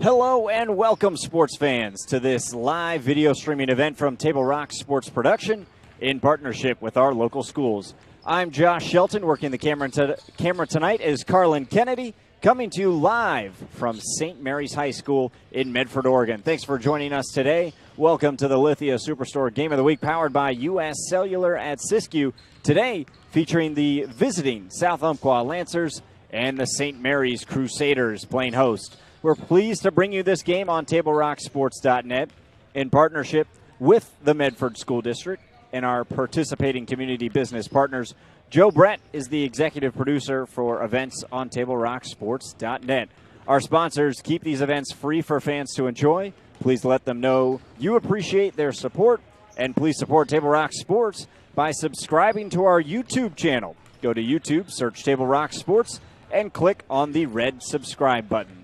Hello and welcome, sports fans, to this live video streaming event from Table Rock Sports Production in partnership with our local schools. I'm Josh Shelton, working the camera tonight is Carlin Kennedy, coming to you live from St. Mary's High School in Medford, Oregon. Thanks for joining us today. Welcome to the Lithia Superstore Game of the Week, powered by U.S. Cellular at Siskiyou. Today, featuring the visiting South Umpqua Lancers and the St. Mary's Crusaders playing host. We're pleased to bring you this game on TableRockSports.net in partnership with the Medford School District and our participating community business partners. Joe Brett is the executive producer for events on TableRockSports.net. Our sponsors keep these events free for fans to enjoy. Please let them know you appreciate their support, and please support Table Rock Sports by subscribing to our YouTube channel. Go to YouTube, search Table Rock Sports, and click on the red subscribe button.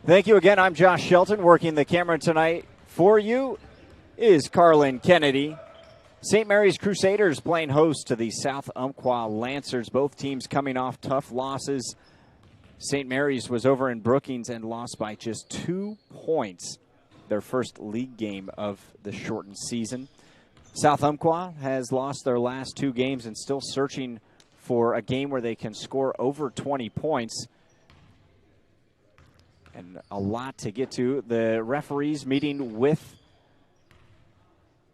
Thank you again. I'm Josh Shelton. Working the camera tonight for you is Carlin Kennedy. St. Mary's Crusaders playing host to the South Umpqua Lancers. Both teams coming off tough losses. St. Mary's was over in Brookings and lost by just 2 points. Their first league game of the shortened season. South Umpqua has lost their last 2 games and still searching for a game where they can score over 20 points. And a lot to get to. The referees meeting with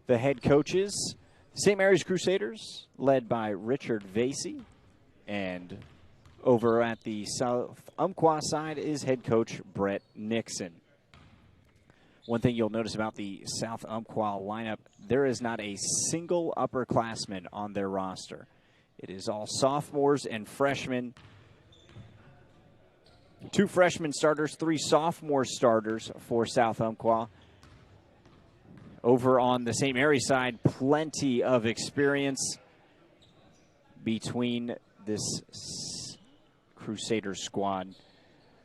the head coaches. St. Mary's Crusaders, led by Richard Vasey. And over at the South Umpqua side is head coach Brett Nixon. One thing you'll notice about the South Umpqua lineup, there is not a single upperclassman on their roster. It is all sophomores and freshmen. 2 freshman starters, 3 sophomore starters for South Umpqua. Over on the St. Mary's side, plenty of experience between this Crusader squad.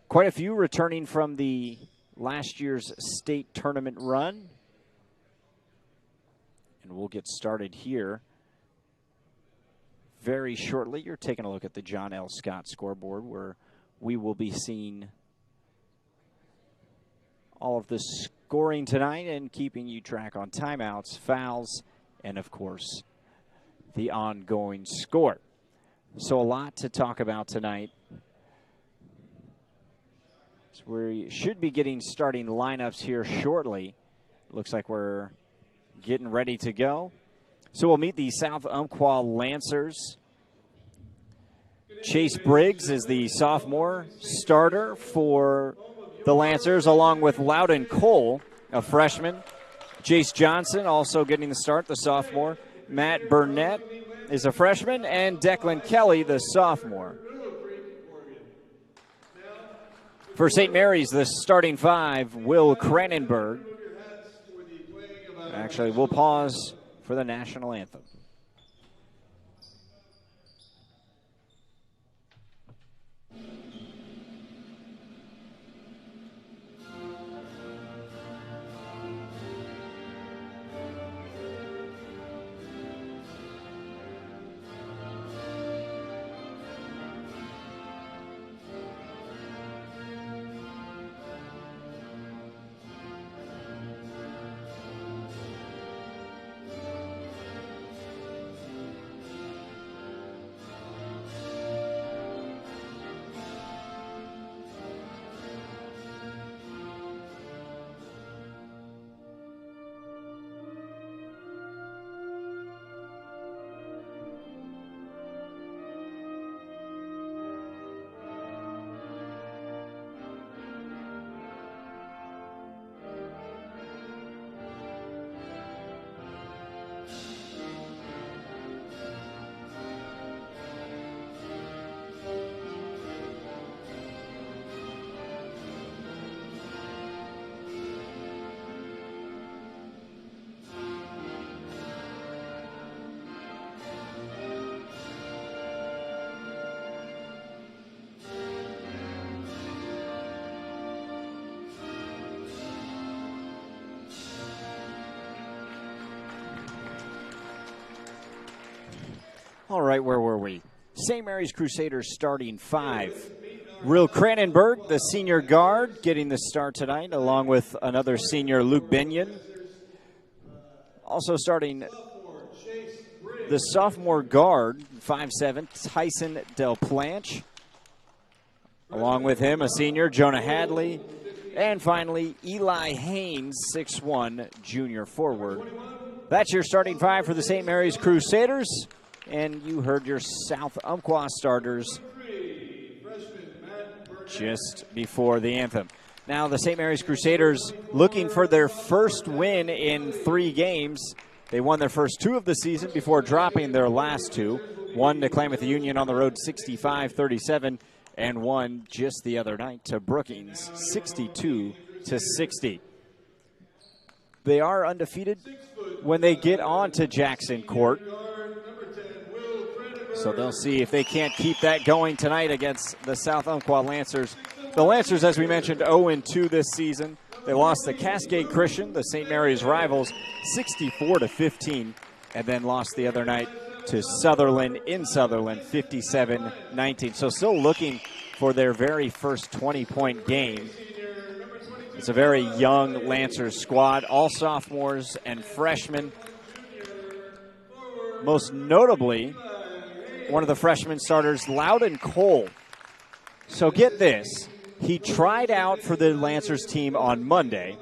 Quite a few returning from the last year's state tournament run. And we'll get started here very shortly. You're taking a look at the John L. Scott scoreboard, where we will be seeing all of the scoring tonight and keeping you track on timeouts, fouls, and, of course, the ongoing score. So a lot to talk about tonight. So we should be getting starting lineups here shortly. Looks like we're getting ready to go. So we'll meet the South Umpqua Lancers. Chase Briggs is the sophomore starter for the Lancers, along with Loudon Cole, a freshman. Jace Johnson also getting the start, the sophomore. Matt Burnett is a freshman, and Declan Kelly, the sophomore. For St. Mary's, the starting 5, Will Cranenberg. Actually, we'll pause for the national anthem. All right, where were we? St. Mary's Crusaders starting 5. Will Cranenberg, the senior guard, getting the start tonight, along with another senior, Luke Benyon. Also starting the sophomore guard, 5'7", Tyson Del Planche. Along with him, a senior, Jonah Hadley. And finally, Eli Haynes, 6'1", junior forward. That's your starting five for the St. Mary's Crusaders. And you heard your South Umpqua starters just before the anthem. Now, the St. Mary's Crusaders looking for their first win in 3 games. They won their first 2 of the season before dropping their last 2. One to Klamath Union on the road, 65-37, and one just the other night to Brookings, 62-60. They are undefeated when they get on to Jackson Court. So they'll see if they can't keep that going tonight against the South Umpqua Lancers. The Lancers, as we mentioned, 0-2 this season. They lost to Cascade Christian, the St. Mary's rivals, 64-15, and then lost the other night to Sutherland in Sutherland, 57-19. So still looking for their very first 20-point game. It's a very young Lancers squad, all sophomores and freshmen. Most notably, one of the freshman starters, Loudon Cole. So get this, he tried out for the Lancers team on Monday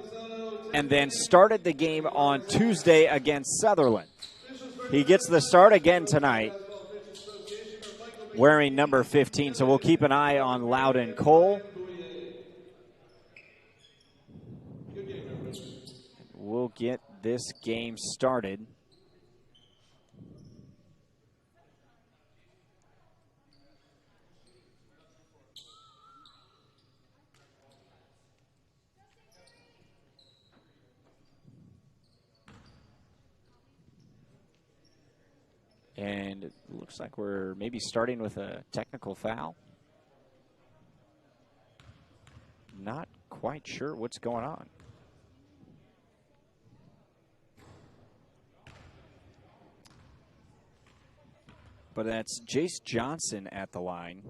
and then started the game on Tuesday against Sutherland. He gets the start again tonight, wearing number 15, so we'll keep an eye on Loudon Cole. We'll get this game started. And it looks like we're maybe starting with a technical foul. Not quite sure what's going on. But that's Jace Johnson at the line.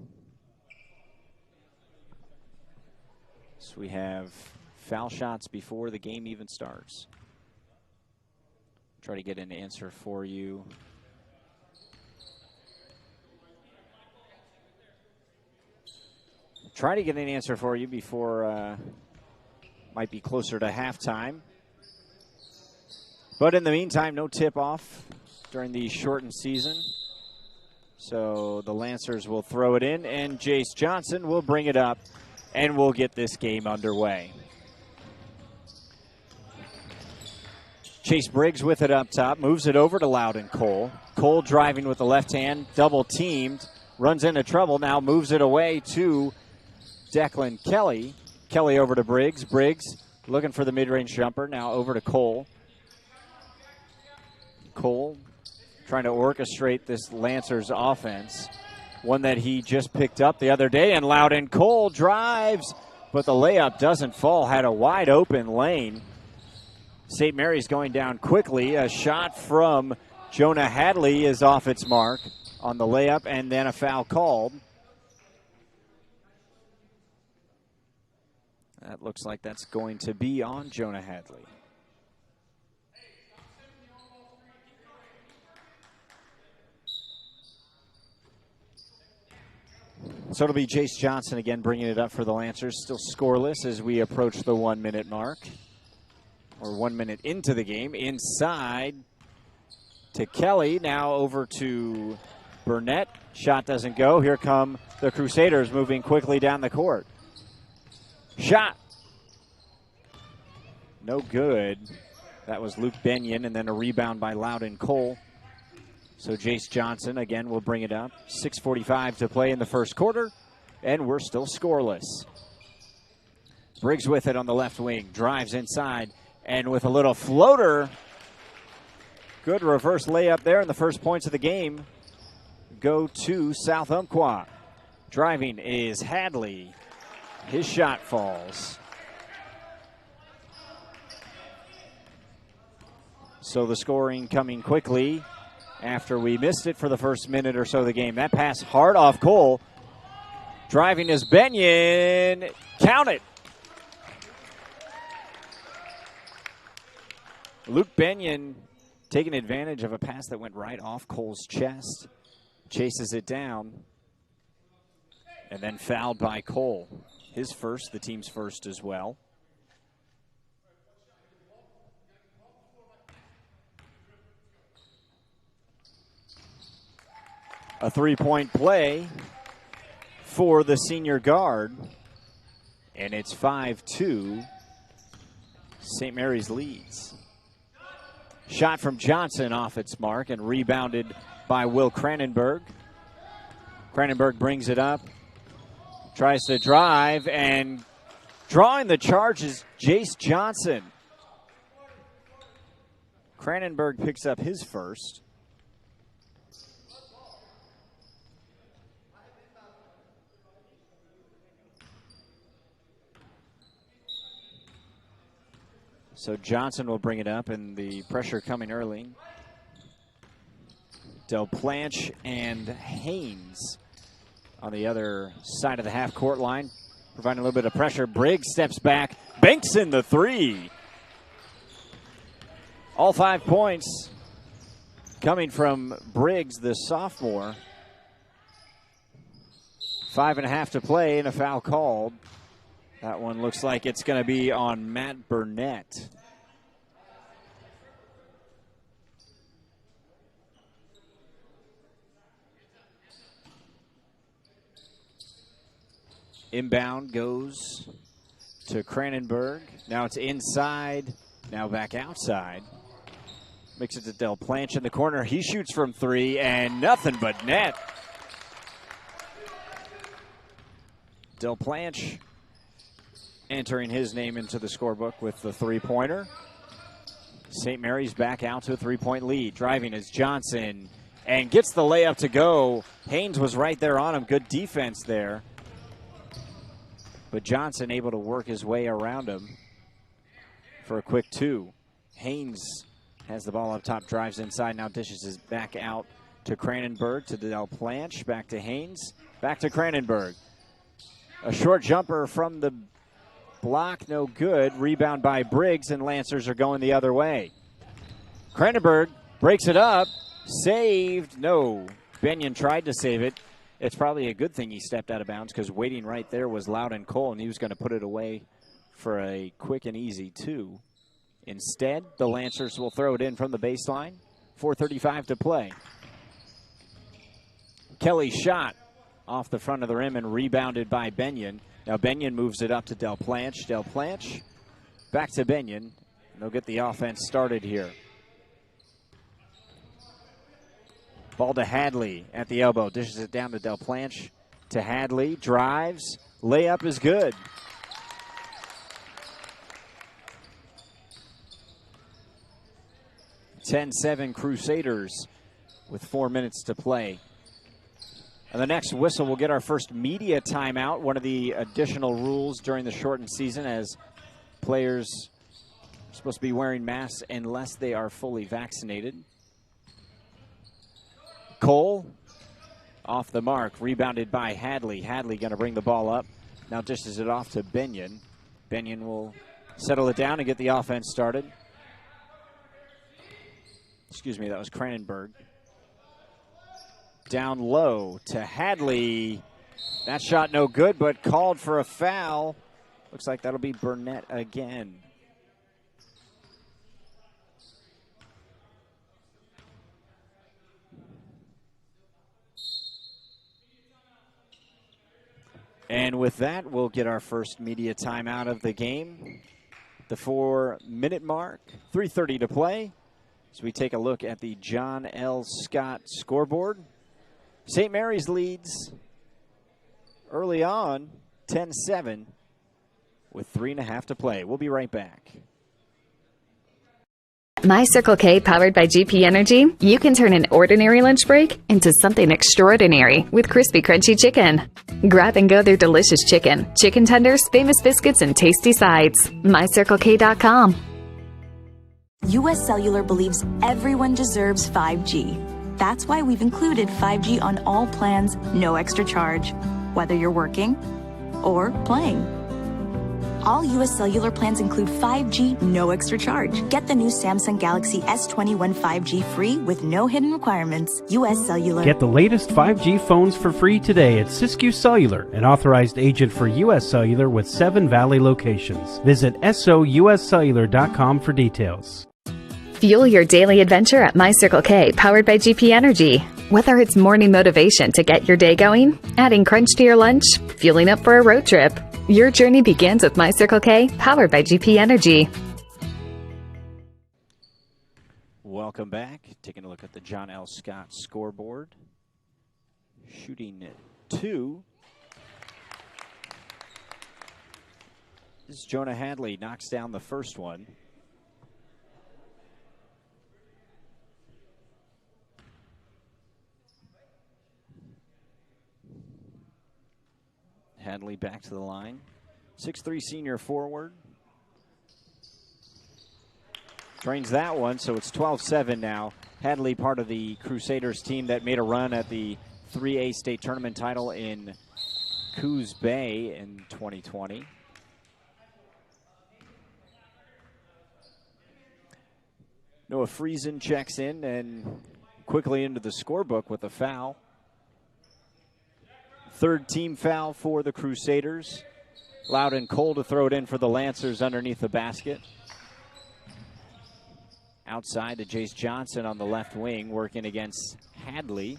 So we have foul shots before the game even starts. Try to get an answer for you. Try to get an answer for you before, might be closer to halftime. But in the meantime, no tip-off during the shortened season. So the Lancers will throw it in, and Jace Johnson will bring it up, and we'll get this game underway. Chase Briggs with it up top, moves it over to Loudon Cole. Cole driving with the left hand, double-teamed, runs into trouble, now moves it away to Declan Kelly. Kelly over to Briggs. Briggs looking for the mid-range jumper. Now over to Cole. Cole trying to orchestrate this Lancers offense. One that he just picked up the other day. And Loudon Cole drives, but the layup doesn't fall. Had a wide open lane. St. Mary's going down quickly. A shot from Jonah Hadley is off its mark on the layup, and then a foul called. That looks like that's going to be on Jonah Hadley. So it'll be Jace Johnson again bringing it up for the Lancers. Still scoreless as we approach the 1 minute mark. Or 1 minute into the game. Inside to Kelly. Now over to Burnett. Shot doesn't go. Here come the Crusaders moving quickly down the court. Shot. No good. That was Luke Benyon, and then a rebound by Loudon Cole. So Jace Johnson again will bring it up. 6:45 to play in the first quarter, and we're still scoreless. Briggs with it on the left wing, drives inside, and with a little floater. Good reverse layup there, and the first points of the game go to South Umpqua. Driving is Hadley. His shot falls. So the scoring coming quickly after we missed it for the first minute or so of the game. That pass hard off Cole. Driving is Benyon. Count it. Luke Benyon taking advantage of a pass that went right off Cole's chest. Chases it down. And then fouled by Cole. His first, the team's first as well. A three-point play for the senior guard. And it's 5-2. St. Mary's leads. Shot from Johnson off its mark and rebounded by Will Cranenberg. Cranenberg brings it up. Tries to drive, and drawing the charge is Jace Johnson. Cranenberg picks up his first. So Johnson will bring it up, and the pressure coming early. Del Planche and Haynes on the other side of the half-court line, providing a little bit of pressure. Briggs steps back, banks in the three. All 5 points coming from Briggs, the sophomore. 5.5 to play and a foul called. That one looks like it's going to be on Matt Burnett. Inbound goes to Cranenberg. Now it's inside. Now back outside. Makes it to Del Planche in the corner. He shoots from three and nothing but net. Del Planche entering his name into the scorebook with the three-pointer. St. Mary's back out to a three-point lead. Driving is Johnson and gets the layup to go. Haynes was right there on him. Good defense there. But Johnson able to work his way around him for a quick two. Haynes has the ball up top, drives inside, now dishes it back out to Cranenberg, to Del Planche, back to Haynes, back to Cranenberg. A short jumper from the block, no good. Rebound by Briggs, and Lancers are going the other way. Cranenberg breaks it up, saved, no. Benyon tried to save it. It's probably a good thing he stepped out of bounds because waiting right there was Loudon Cole, and he was going to put it away for a quick and easy two. Instead, the Lancers will throw it in from the baseline. 4:35 to play. Kelly shot off the front of the rim and rebounded by Benyon. Now Benyon moves it up to Del Planche. Del Planche back to Benyon. They'll get the offense started here. Ball to Hadley at the elbow. Dishes it down to Del Planche. To Hadley. Drives. Layup is good. (10-7) Crusaders with 4 minutes to play. And the next whistle, we'll get our first media timeout. One of the additional rules during the shortened season, as players are supposed to be wearing masks unless they are fully vaccinated. Cole off the mark, rebounded by Hadley. Hadley going to bring the ball up. Now dishes it off to Benyon. Benyon will settle it down and get the offense started. Excuse me, that was Cranenberg. Down low to Hadley. That shot no good, but called for a foul. Looks like that'll be Burnett again. And with that, we'll get our first media timeout of the game. The 4-minute mark, 3:30 to play. As we take a look at the John L. Scott scoreboard. St. Mary's leads early on, 10-7, with 3.5 to play. We'll be right back. My Circle K, powered by GP Energy, you can turn an ordinary lunch break into something extraordinary with crispy, crunchy chicken. Grab and go their delicious chicken, chicken tenders, famous biscuits, and tasty sides. MyCircleK.com. US Cellular believes everyone deserves 5G. That's why we've included 5G on all plans, no extra charge. whether you're working or playing. All U.S. Cellular plans include 5G, no extra charge. Get the new Samsung Galaxy S21 5G free with no hidden requirements. U.S. Cellular. Get the latest 5G phones for free today at Siskiyou Cellular, an authorized agent for U.S. Cellular with 7 Valley locations. Visit souscellular.com for details. Fuel your daily adventure at My Circle K, powered by GP Energy. Whether it's morning motivation to get your day going, adding crunch to your lunch, fueling up for a road trip, your journey begins with My Circle K, powered by GP Energy. Welcome back. Taking a look at the John L. Scott scoreboard. Shooting 2. This is Jonah Hadley, knocks down the first one. Hadley back to the line. 6'3" senior forward. Drains that one, so it's 12-7 now. Hadley, part of the Crusaders team that made a run at the 3A state tournament title in Coos Bay in 2020. Noah Friesen checks in and quickly into the scorebook with a foul. Third team foul for the Crusaders. Loud and Cole to throw it in for the Lancers underneath the basket. Outside to Jace Johnson on the left wing, working against Hadley.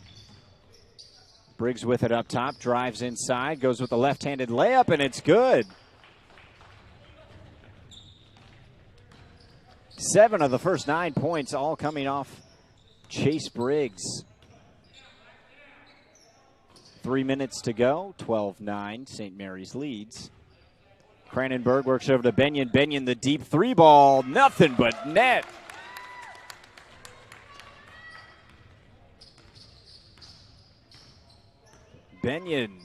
Briggs with it up top, drives inside, goes with the left-handed layup, and it's good. 7 of the first 9 points all coming off Chase Briggs. 3 minutes to go, 12-9, St. Mary's leads. Cranenberg works over to Benyon. Benyon, the deep 3 ball, nothing but net. Benyon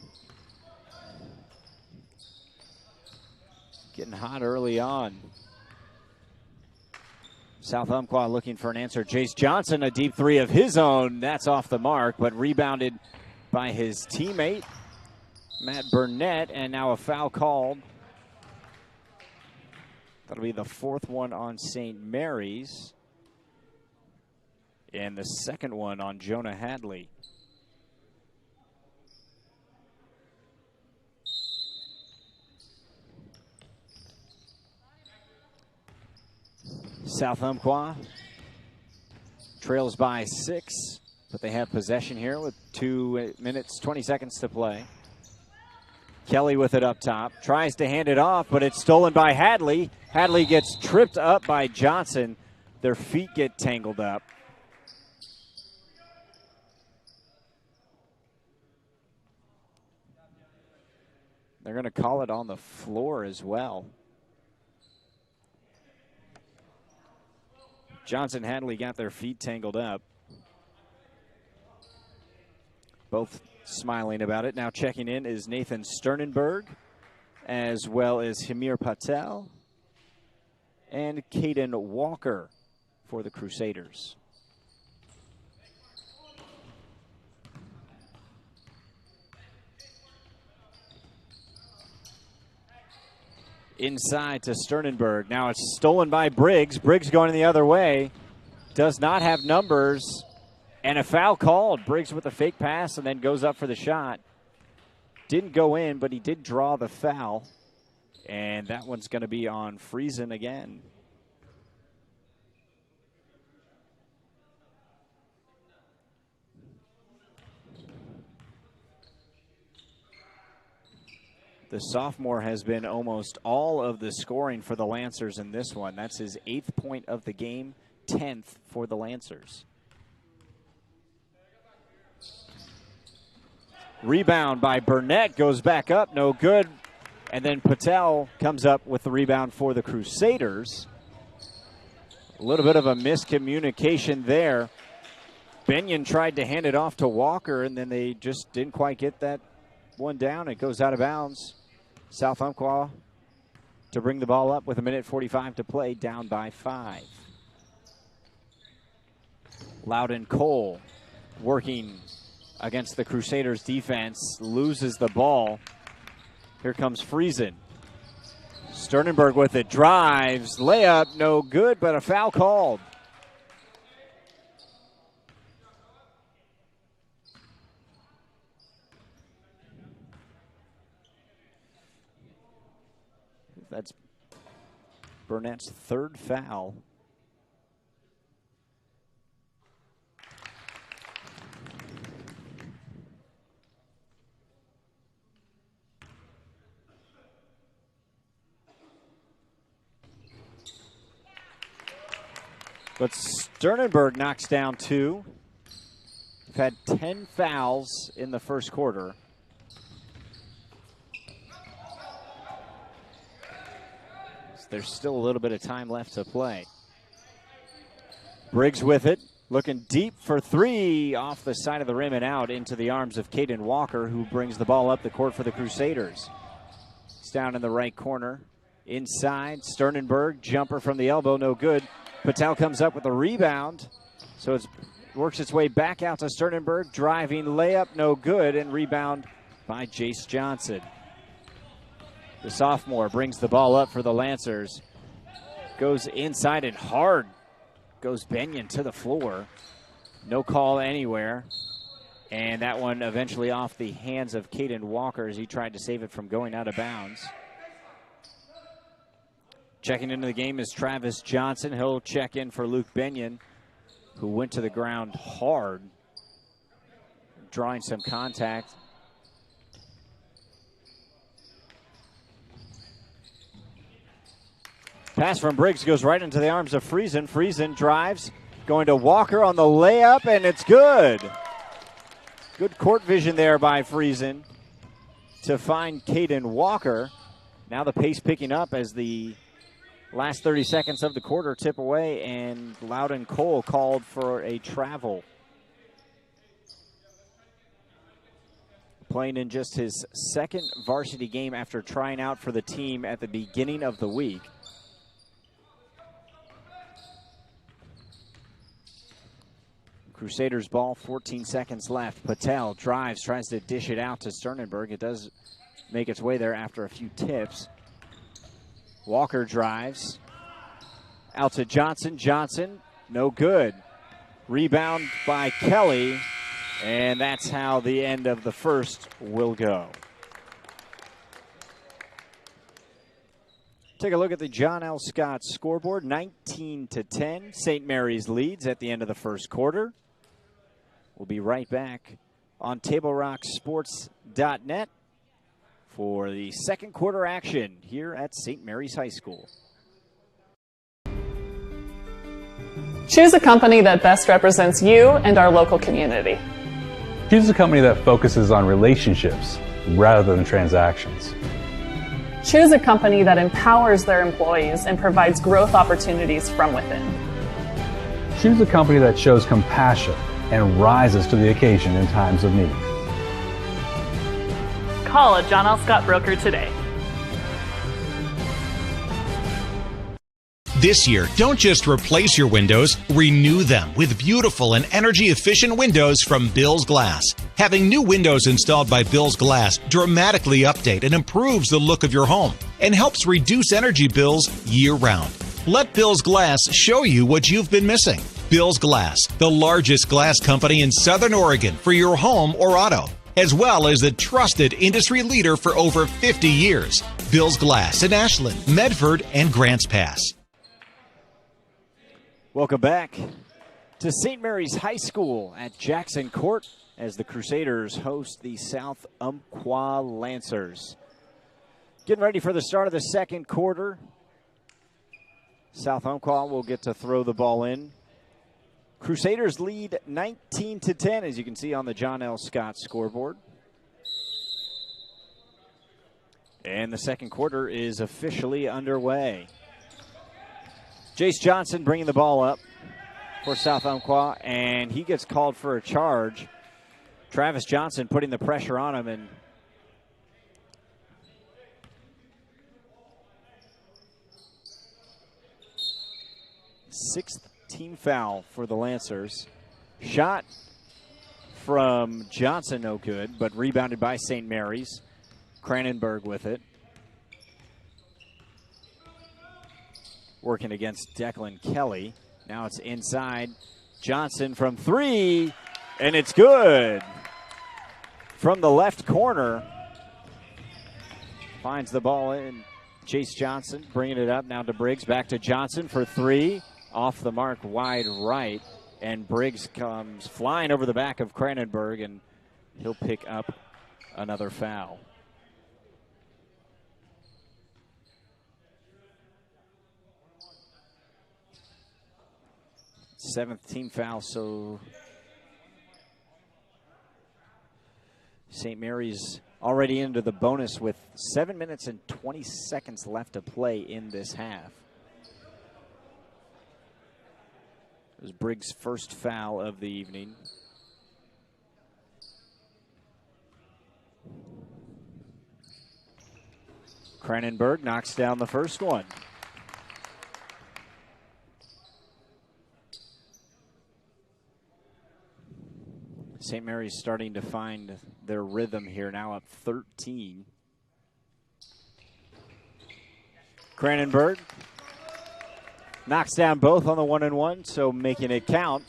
getting hot early on. South Umpqua looking for an answer. Jace Johnson, a deep 3 of his own. That's off the mark, but rebounded by his teammate, Matt Burnett, and now a foul called. That'll be the 4th one on St. Mary's, and the 2nd one on Jonah Hadley. South Umpqua trails by 6. But they have possession here with 2 minutes, 20 seconds to play. Kelly with it up top. Tries to hand it off, but it's stolen by Hadley. Hadley gets tripped up by Johnson. Their feet get tangled up. They're going to call it on the floor as well. Johnson, Hadley got their feet tangled up. Both smiling about it. Now checking in is Nathan Sternenberg, as well as Hamir Patel and Caden Walker for the Crusaders. Inside to Sternenberg. Now it's stolen by Briggs. Briggs going the other way. Does not have numbers. And a foul called. Briggs with a fake pass and then goes up for the shot. Didn't go in, but he did draw the foul. And that one's going to be on Friesen again. The sophomore has been almost all of the scoring for the Lancers in this one. That's his 8th point of the game, 10th for the Lancers. Rebound by Burnett, goes back up, no good. And then Patel comes up with the rebound for the Crusaders. A little bit of a miscommunication there. Benyon tried to hand it off to Walker, and then they just didn't quite get that one down. It goes out of bounds. South Umpqua to bring the ball up with 1:45 to play, down by 5. Loudon Cole working against the Crusaders defense, loses the ball. Here comes Friesen. Sternenberg with it, drives, layup, no good, but a foul called. That's Burnett's third foul. But Sternenberg knocks down 2. We've had 10 fouls in the first quarter. So there's still a little bit of time left to play. Briggs with it, looking deep for 3, off the side of the rim and out into the arms of Caden Walker, who brings the ball up the court for the Crusaders. It's down in the right corner. Inside, Sternenberg, jumper from the elbow, no good. Patel comes up with a rebound, so it works its way back out to Sternenberg, driving layup, no good, and rebound by Jace Johnson. The sophomore brings the ball up for the Lancers, goes inside and hard, goes Benyon to the floor. No call anywhere, and that one eventually off the hands of Caden Walker as he tried to save it from going out of bounds. Checking into the game is Travis Johnson. He'll check in for Luke Benyon, who went to the ground hard, drawing some contact. Pass from Briggs goes right into the arms of Friesen. Friesen drives, going to Walker on the layup, and it's good. Good court vision there by Friesen to find Caden Walker. Now the pace picking up as the last 30 seconds of the quarter tip away, and Loudon Cole called for a travel. Playing in just his second varsity game after trying out for the team at the beginning of the week. Crusaders ball, 14 seconds left. Patel drives, tries to dish it out to Sternenberg. It does make its way there after a few tips. Walker drives out to Johnson. Johnson, no good. Rebound by Kelly, and that's how the end of the first will go. Take a look at the John L. Scott scoreboard. 19-10. St. Mary's leads at the end of the first quarter. We'll be right back on TableRockSports.net for the second quarter action here at St. Mary's High School. Choose a company that best represents you and our local community. Choose a company that focuses on relationships rather than transactions. Choose a company that empowers their employees and provides growth opportunities from within. Choose a company that shows compassion and rises to the occasion in times of need. Call a John L. Scott broker today. This year, don't just replace your windows, renew them with beautiful and energy-efficient windows from Bill's Glass. Having new windows installed by Bill's Glass dramatically update and improves the look of your home and helps reduce energy bills year-round. Let Bill's Glass show you what you've been missing. Bill's Glass, the largest glass company in Southern Oregon for your home or auto, as well as the trusted industry leader for over 50 years. Bill's Glass in Ashland, Medford, and Grants Pass. Welcome back to St. Mary's High School at Jackson Court as the Crusaders host the South Umpqua Lancers. Getting ready for the start of the second quarter. South Umpqua will get to throw the ball in. Crusaders lead 19-10, as you can see on the John L. Scott scoreboard. And the second quarter is officially underway. Jace Johnson bringing the ball up for South Umpqua, and he gets called for a charge. Travis Johnson putting the pressure on him, and sixth team foul for the Lancers. Shot from Johnson, no good, but rebounded by St. Mary's. Cranenberg with it. Working against Declan Kelly. Now it's inside. Johnson from three, and it's good. From the left corner. Finds the ball in. Chase Johnson bringing it up now to Briggs. Back to Johnson for three. Off the mark, wide right. And Briggs comes flying over the back of Cranenberg, and he'll pick up another foul. Seventh team foul, so St. Mary's already into the bonus with 7 minutes and 20 seconds left to play in this half. It was Briggs' first foul of the evening. Cranenberg knocks down the first one. St. Mary's starting to find their rhythm here, now up 13. Cranenberg knocks down both on the 1-and-1, so making it count.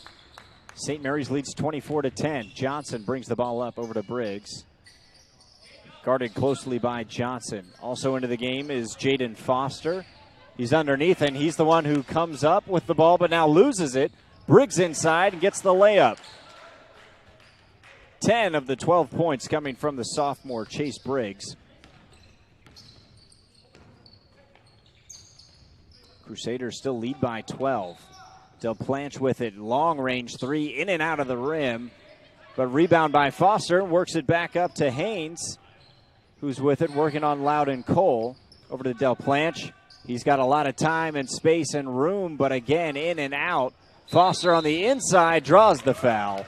St. Mary's leads 24-10. Johnson brings the ball up over to Briggs. Guarded closely by Johnson. Also into the game is Jaden Foster. He's underneath, and he's the one who comes up with the ball, but now loses it. Briggs inside and gets the layup. 10 of the 12 points coming from the sophomore Chase Briggs. Crusaders still lead by 12. Del Planche with it, long range three, in and out of the rim. But rebound by Foster, works it back up to Haynes, who's with it, working on Loudon Cole. Over to Del Planche. He's got a lot of time and space and room, but again, in and out. Foster on the inside draws the foul.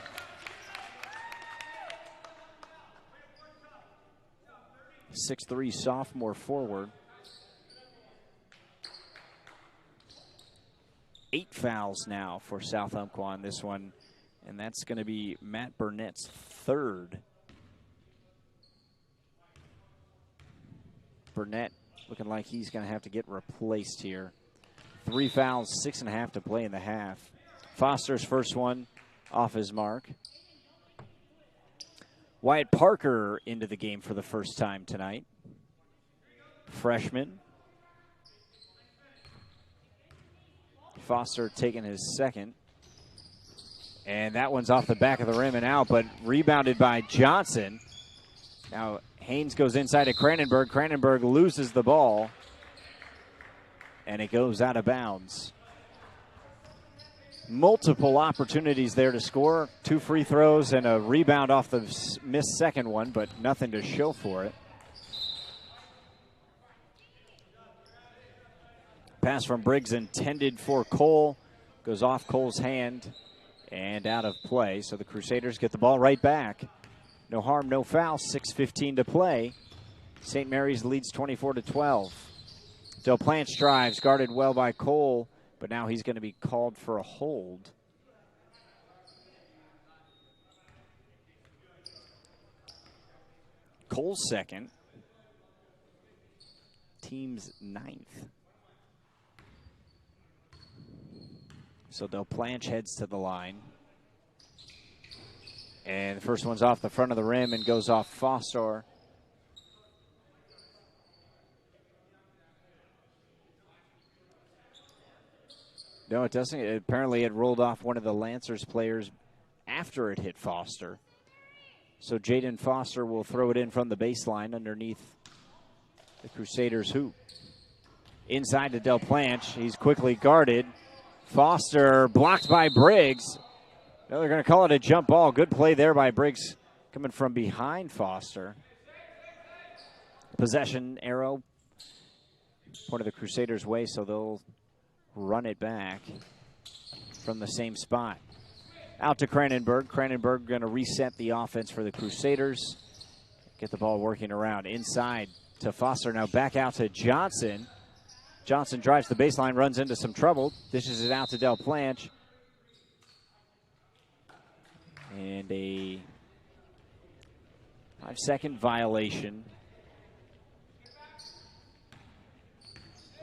6'3" sophomore forward. 8 fouls now for South Umpqua on this one, and that's going to be Matt Burnett's third. Burnett looking like he's going to have to get replaced here. 3 fouls, 6.5 to play in the half. Foster's first one off his mark. Wyatt Parker into the game for the first time tonight. Freshman. Foster taking his second. And that one's off the back of the rim and out, but rebounded by Johnson. Now Haynes goes inside to Cranenberg. Cranenberg loses the ball, and it goes out of bounds. Multiple opportunities there to score. 2 free throws and a rebound off the missed second one, but nothing to show for it. Pass from Briggs intended for Cole. Goes off Cole's hand and out of play. So the Crusaders get the ball right back. No harm, no foul. 6:15 to play. St. Mary's leads 24-12. Del Planche drives, guarded well by Cole, but now he's going to be called for a hold. Cole's second. Team's 9th. So Del Planche heads to the line. And the first one's off the front of the rim and goes off Foster. No, it doesn't. Apparently it rolled off one of the Lancers players after it hit Foster. So Jaden Foster will throw it in from the baseline underneath the Crusaders' hoop. Inside to Del Planche. He's quickly guarded. Foster blocked by Briggs. No, they're going to call it a jump ball. Good play there by Briggs coming from behind Foster. Possession arrow pointed the Crusaders' way, so they'll run it back from the same spot. Out to Cranenberg. Cranenberg going to reset the offense for the Crusaders. Get the ball working around. Inside to Foster. Now back out to Johnson. Johnson drives the baseline, runs into some trouble. Dishes it out to Del Planche. And a 5-second violation.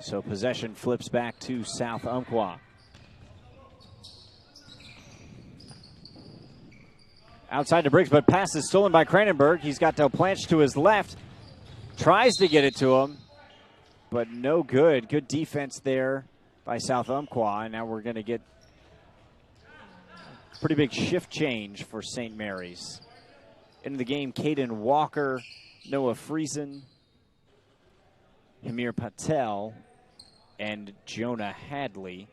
So possession flips back to South Umpqua. Outside to Briggs, but pass is stolen by Cranenberg. He's got Del Planche to his left. Tries to get it to him, but no good. Good defense there by South Umpqua. And now we're going to get a pretty big shift change for St. Mary's. Into the game, Caden Walker, Noah Friesen, Hamir Patel, and Jonah Hadley.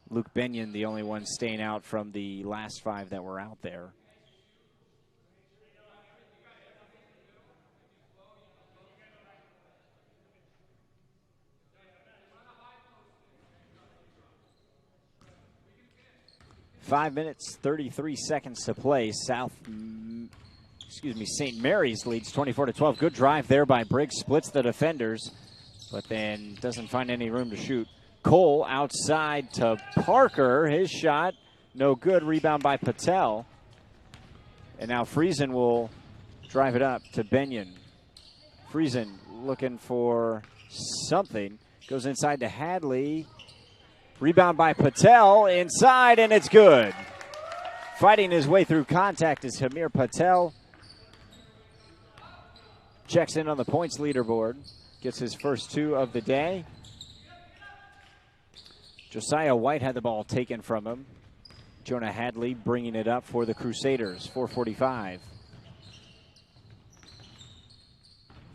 Luke Benyon, the only one staying out from the last 5 that were out there. Five minutes, 33 seconds to play. St. Mary's leads 24-12. Good drive there by Briggs, splits the defenders, but then doesn't find any room to shoot. Cole outside to Parker. His shot, no good. Rebound by Patel. And now Friesen will drive it up to Benyon. Friesen looking for something. Goes inside to Hadley. Rebound by Patel, inside, and it's good. Fighting his way through contact is Hamir Patel. Checks in on the points leaderboard. Gets his first 2 of the day. Josiah White had the ball taken from him. Jonah Hadley bringing it up for the Crusaders, 4:45.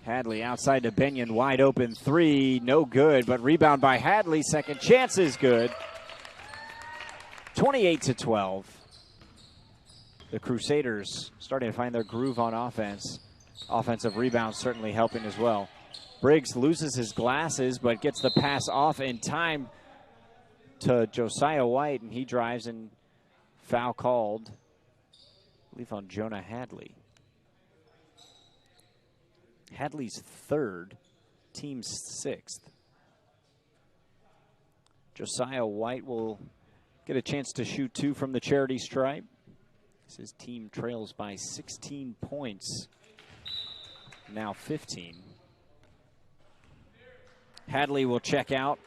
Hadley outside to Benyon, wide open 3, no good, but rebound by Hadley, second chance is good. 28-12. The Crusaders starting to find their groove on offense. Offensive rebounds certainly helping as well. Briggs loses his glasses, but gets the pass off in time to Josiah White, and he drives and foul called, I believe, on Jonah Hadley. Hadley's 3rd, team's 6th. Josiah White will get a chance to shoot 2 from the charity stripe. His team trails by 16 points, now 15. Hadley will check out.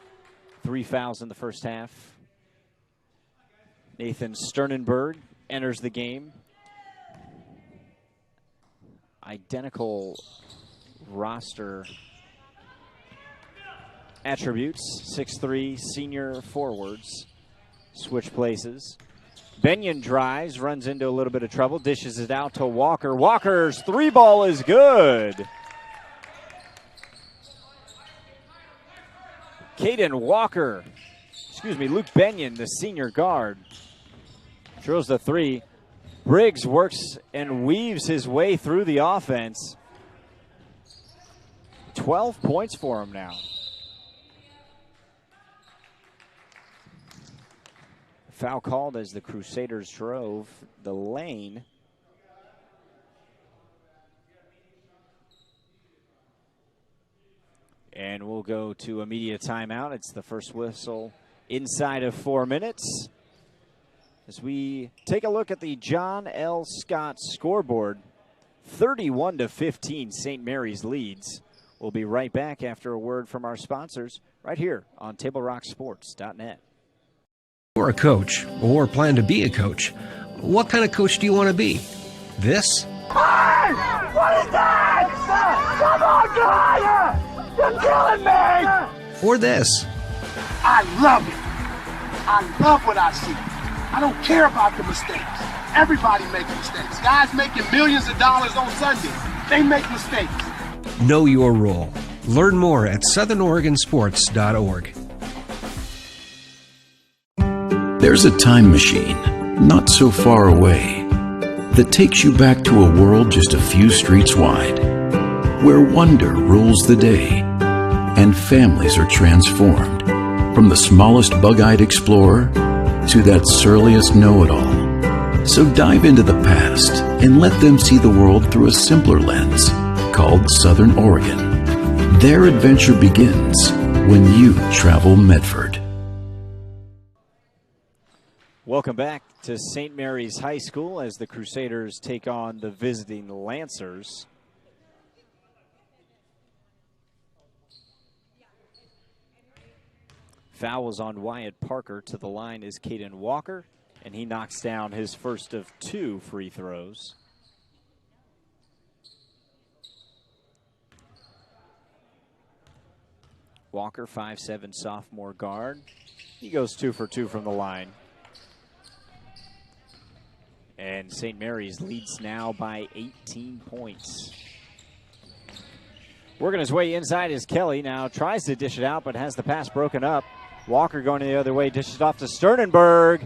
3 fouls in the first half. Nathan Sternenberg enters the game. Identical roster attributes. 6'3", senior forwards. Switch places. Benyon drives, runs into a little bit of trouble, dishes it out to Walker. Walker's 3-ball is good. Caden Walker, Luke Benyon, the senior guard, drills the 3. Briggs works and weaves his way through the offense. 12 points for him now. Foul called as the Crusaders drove the lane. And we'll go to immediate timeout. It's the first whistle inside of 4 minutes. As we take a look at the John L. Scott scoreboard, 31-15, St. Mary's leads. We'll be right back after a word from our sponsors right here on TableRockSports.net. You're a coach or plan to be a coach. What kind of coach do you want to be? This? Hey! What is that? Come on, God! You're killing me! Or this? I love it. I love what I see. I don't care about the mistakes. Everybody makes mistakes. Guys making millions of dollars on Sunday, they make mistakes. Know your role. Learn more at southernoregonsports.org. There's a time machine, not so far away, that takes you back to a world just a few streets wide, where wonder rules the day, and families are transformed, from the smallest bug-eyed explorer to that surliest know-it-all. So dive into the past and let them see the world through a simpler lens, called Southern Oregon. Their adventure begins when you travel Medford. Welcome back to St. Mary's High School as the Crusaders take on the visiting Lancers. Foul was on Wyatt Parker. To the line is Caden Walker, and he knocks down his first of 2 free throws. Walker, 5'7" sophomore guard. He goes 2 for 2 from the line. And St. Mary's leads now by 18 points. Working his way inside is Kelly. Now tries to dish it out, but has the pass broken up. Walker going the other way, dishes off to Sternenberg.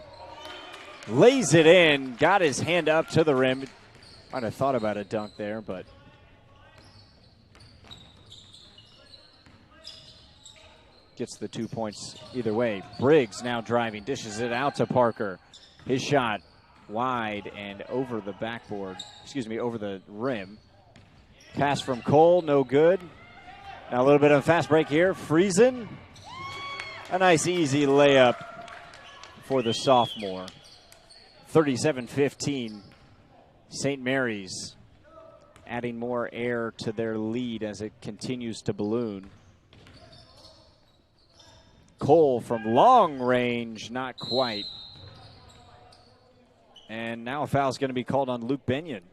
Lays it in, got his hand up to the rim. Might have thought about a dunk there, but gets the 2 points either way. Briggs now driving, dishes it out to Parker. His shot wide and over the backboard, over the rim. Pass from Cole, no good. Now a little bit of a fast break here. Friesen, a nice easy layup for the sophomore. 37-15. St. Mary's adding more air to their lead as it continues to balloon. Cole from long range, not quite. And now a foul is going to be called on Luke Benyon.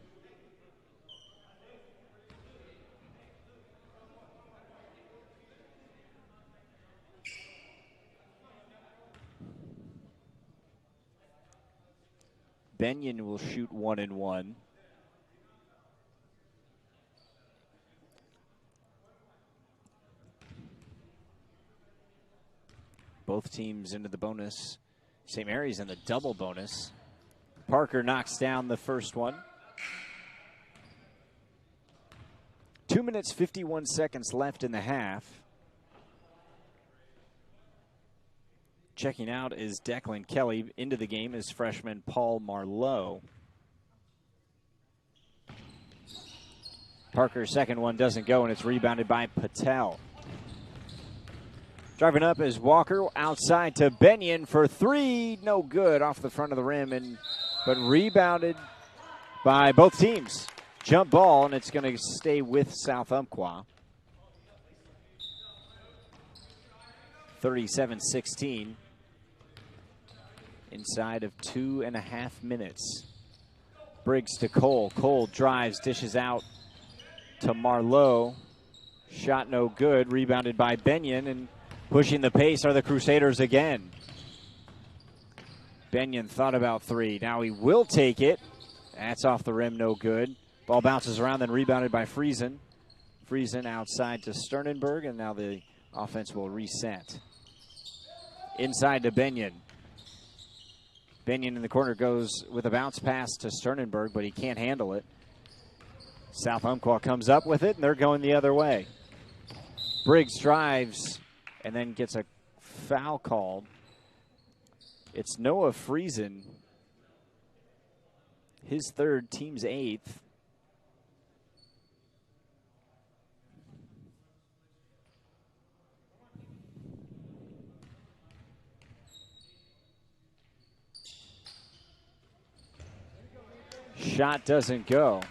Benyon will shoot 1 and 1. Both teams into the bonus. St. Mary's in the double bonus. Parker knocks down the first one. 2 minutes, 51 seconds left in the half. Checking out is Declan Kelly. Into the game is freshman Paul Marlowe. Parker's second one doesn't go, and it's rebounded by Patel. Driving up is Walker, outside to Benyon for 3. No good, off the front of the rim, but rebounded by both teams. Jump ball, and it's going to stay with South Umpqua. 37-16. Inside of 2.5 minutes. Briggs to Cole. Cole drives, dishes out to Marlowe. Shot no good, rebounded by Benyon, and pushing the pace are the Crusaders again. Benyon thought about 3. Now he will take it. That's off the rim, no good. Ball bounces around, then rebounded by Friesen. Friesen outside to Sternenberg, and now the offense will reset. Inside to Benyon. Benyon in the corner goes with a bounce pass to Sternenberg, but he can't handle it. South Umpqua comes up with it, and they're going the other way. Briggs drives and then gets a foul called. It's Noah Friesen, his third, team's 8th. Shot doesn't go.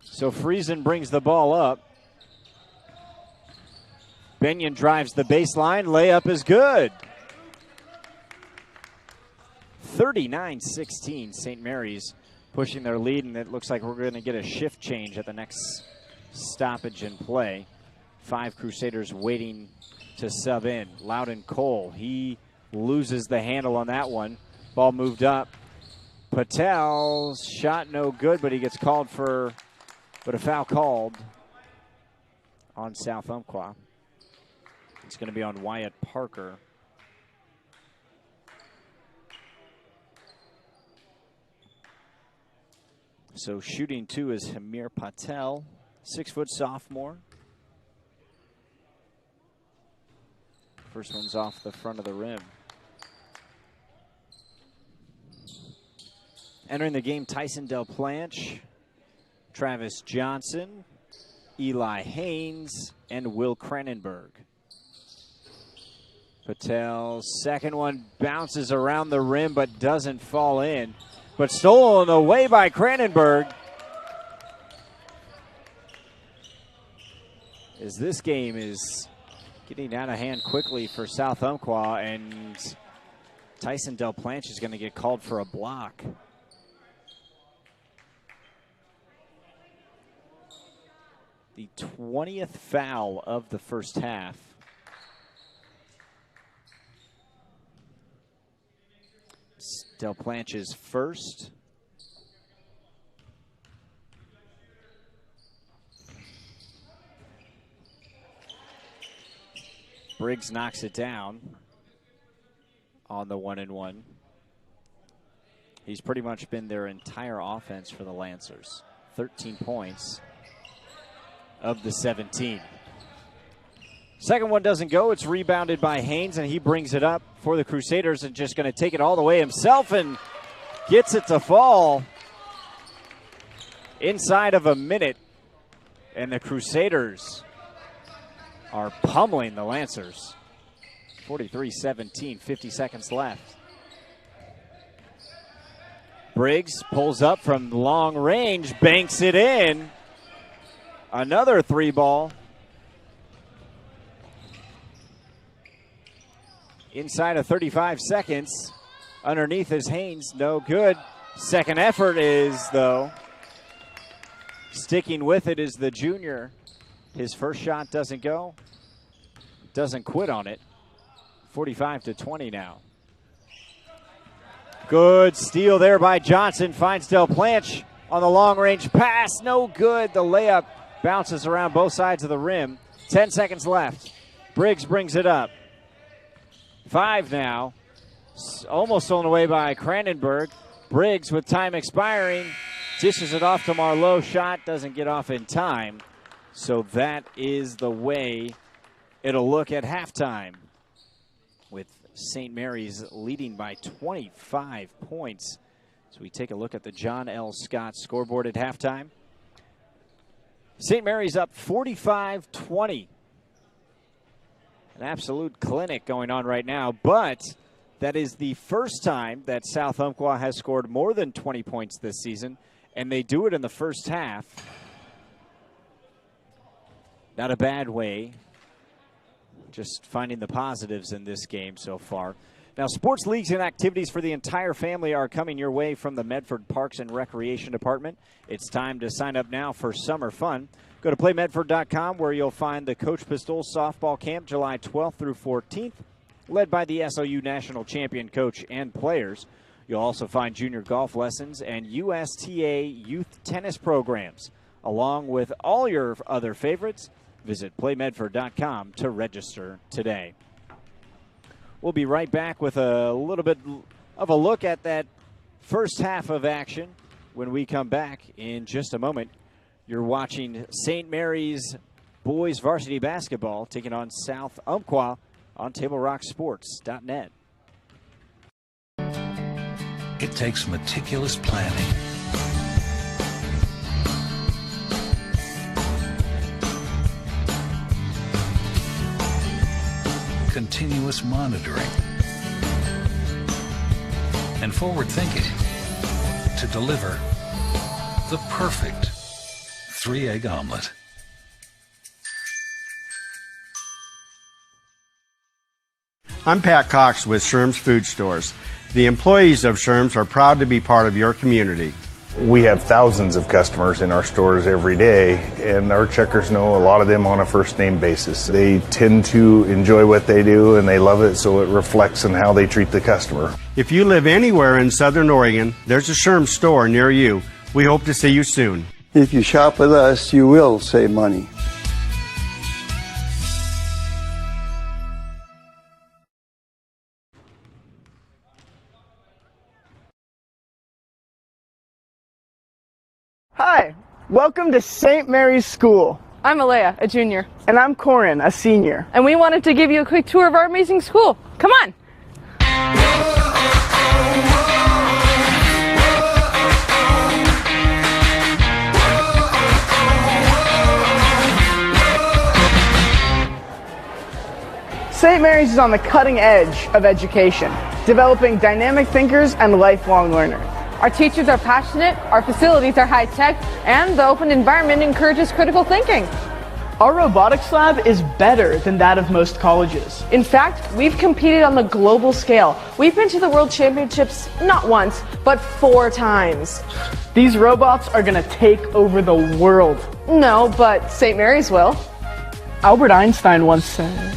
So Friesen brings the ball up. Benyon drives the baseline. Layup is good. 39-16. St. Mary's pushing their lead, and it looks like we're going to get a shift change at the next stoppage in play. 5 Crusaders waiting to sub in. Loudon Cole, he loses the handle on that one. Ball moved up. Patel's shot no good, but he gets called for, but a foul called on South Umpqua. It's going to be on Wyatt Parker. So shooting 2 is Hamir Patel, 6-foot sophomore. First one's off the front of the rim. Entering the game, Tyson Del Planche, Travis Johnson, Eli Haynes, and Will Cranenberg. Patel's second one bounces around the rim but doesn't fall in. But stolen away by Cranenberg. As this game is getting out of hand quickly for South Umpqua, and Tyson Del Planche is going to get called for a block. The 20th foul of the first half. Del Planche's first. Briggs knocks it down on the 1-and-1. He's pretty much been their entire offense for the Lancers. 13 points of the 17. Second one doesn't go. It's rebounded by Haynes, and he brings it up for the Crusaders and just going to take it all the way himself and gets it to fall inside of a minute. And the Crusaders are pummeling the Lancers. 43-17, 50 seconds left. Briggs pulls up from long range, banks it in. Another three ball. Inside of 35 seconds. Underneath is Haynes, no good. Second effort is, though. Sticking with it is the junior. His first shot doesn't go. Doesn't quit on it. 45-20 now. Good steal there by Johnson. Finds Del Planche on the long-range pass. No good. The layup bounces around both sides of the rim. 10 seconds left. Briggs brings it up. 5 now. Almost stolen away by Cranenberg. Briggs with time expiring. Dishes it off to Marlowe. Shot doesn't get off in time. So that is the way it'll look at halftime, with St. Mary's leading by 25 points. So we take a look at the John L. Scott scoreboard at halftime. St. Mary's up 45-20. An absolute clinic going on right now, but that is the first time that South Umpqua has scored more than 20 points this season, and they do it in the first half. Not a bad way. Just finding the positives in this game so far. Now, sports leagues and activities for the entire family are coming your way from the Medford Parks and Recreation Department. It's time to sign up now for summer fun. Go to playmedford.com, where you'll find the Coach Pistols softball camp July 12th through 14th, led by the SOU national champion coach and players. You'll also find junior golf lessons and USTA youth tennis programs, along with all your other favorites. Visit playmedford.com to register today. We'll be right back with a little bit of a look at that first half of action when we come back in just a moment. You're watching St. Mary's boys varsity basketball taking on South Umpqua on TableRockSports.net. It takes meticulous planning, continuous monitoring, and forward thinking to deliver the perfect 3-egg omelet. I'm Pat Cox with Sherm's Food Stores. The employees of Sherm's are proud to be part of your community. We have thousands of customers in our stores every day, and our checkers know a lot of them on a first-name basis. They tend to enjoy what they do, and they love it, so it reflects in how they treat the customer. If you live anywhere in Southern Oregon, there's a Sherm's store near you. We hope to see you soon. If you shop with us, you will save money. Hi, welcome to St. Mary's School. I'm Alea, a junior. And I'm Corin, a senior. And we wanted to give you a quick tour of our amazing school. Come on! St. Mary's is on the cutting edge of education, developing dynamic thinkers and lifelong learners. Our teachers are passionate, our facilities are high-tech, and the open environment encourages critical thinking. Our robotics lab is better than that of most colleges. In fact, we've competed on the global scale. We've been to the World Championships not once, but 4 times. These robots are going to take over the world. No, but St. Mary's will. Albert Einstein once said,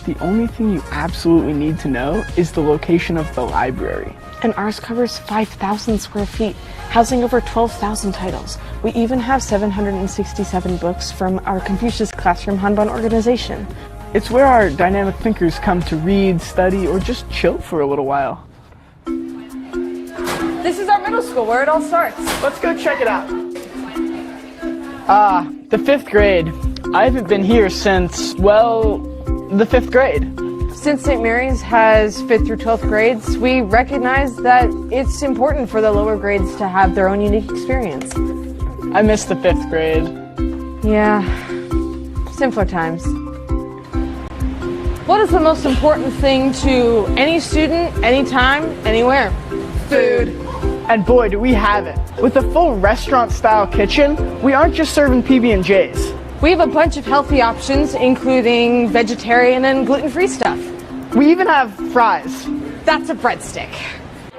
the only thing you absolutely need to know is the location of the library. And ours covers 5,000 square feet, housing over 12,000 titles. We even have 767 books from our Confucius Classroom Hanban organization. It's where our dynamic thinkers come to read, study, or just chill for a little while. This is our middle school, where it all starts. Let's go check it out. The 5th grade. I haven't been here since, well, the 5th grade. Since St. Mary's has 5th through 12th grades, we recognize that it's important for the lower grades to have their own unique experience. I miss the 5th grade. Yeah, simpler times. What is the most important thing to any student, anytime, anywhere? Food. And boy, do we have it. With a full restaurant-style kitchen, we aren't just serving PB&Js. We have a bunch of healthy options, including vegetarian and gluten-free stuff. We even have fries. That's a breadstick.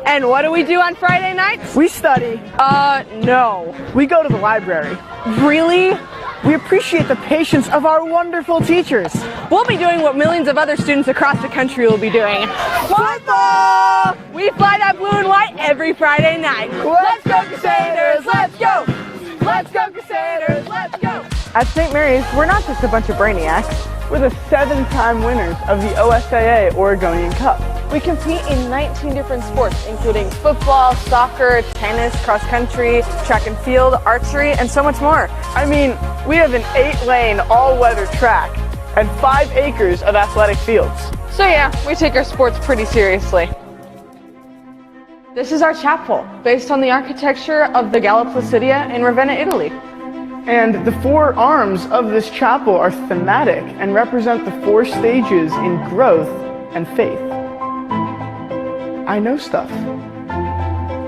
And what do we do on Friday nights? We study. No. We go to the library. Really? We appreciate the patience of our wonderful teachers. We'll be doing what millions of other students across the country will be doing. Football! We fly that blue and white every Friday night. Let's go Crusaders, let's go! Let's go Crusaders, let's go! At St. Mary's, we're not just a bunch of brainiacs. We're the 7-time winners of the OSAA Oregonian Cup. We compete in 19 different sports, including football, soccer, tennis, cross country, track and field, archery, and so much more. I mean, we have an 8-lane all-weather track and 5 acres of athletic fields. So yeah, we take our sports pretty seriously. This is our chapel, based on the architecture of the Galla Placidia in Ravenna, Italy. And the 4 arms of this chapel are thematic and represent the 4 stages in growth and faith. I know stuff.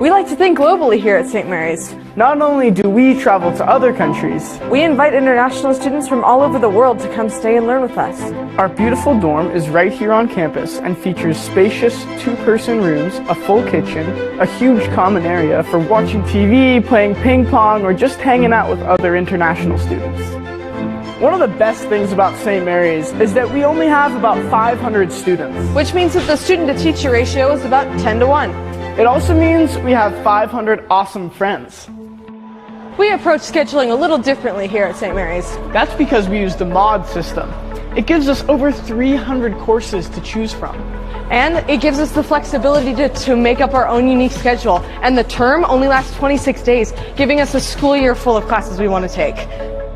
We like to think globally here at St. Mary's. Not only do we travel to other countries, we invite international students from all over the world to come stay and learn with us. Our beautiful dorm is right here on campus and features spacious 2-person rooms, a full kitchen, a huge common area for watching TV, playing ping pong, or just hanging out with other international students. One of the best things about St. Mary's is that we only have about 500 students. Which means that the student-to-teacher ratio is about 10 to 1. It also means we have 500 awesome friends. We approach scheduling a little differently here at St. Mary's. That's because we use the mod system. It gives us over 300 courses to choose from. And it gives us the flexibility to make up our own unique schedule. And the term only lasts 26 days, giving us a school year full of classes we want to take.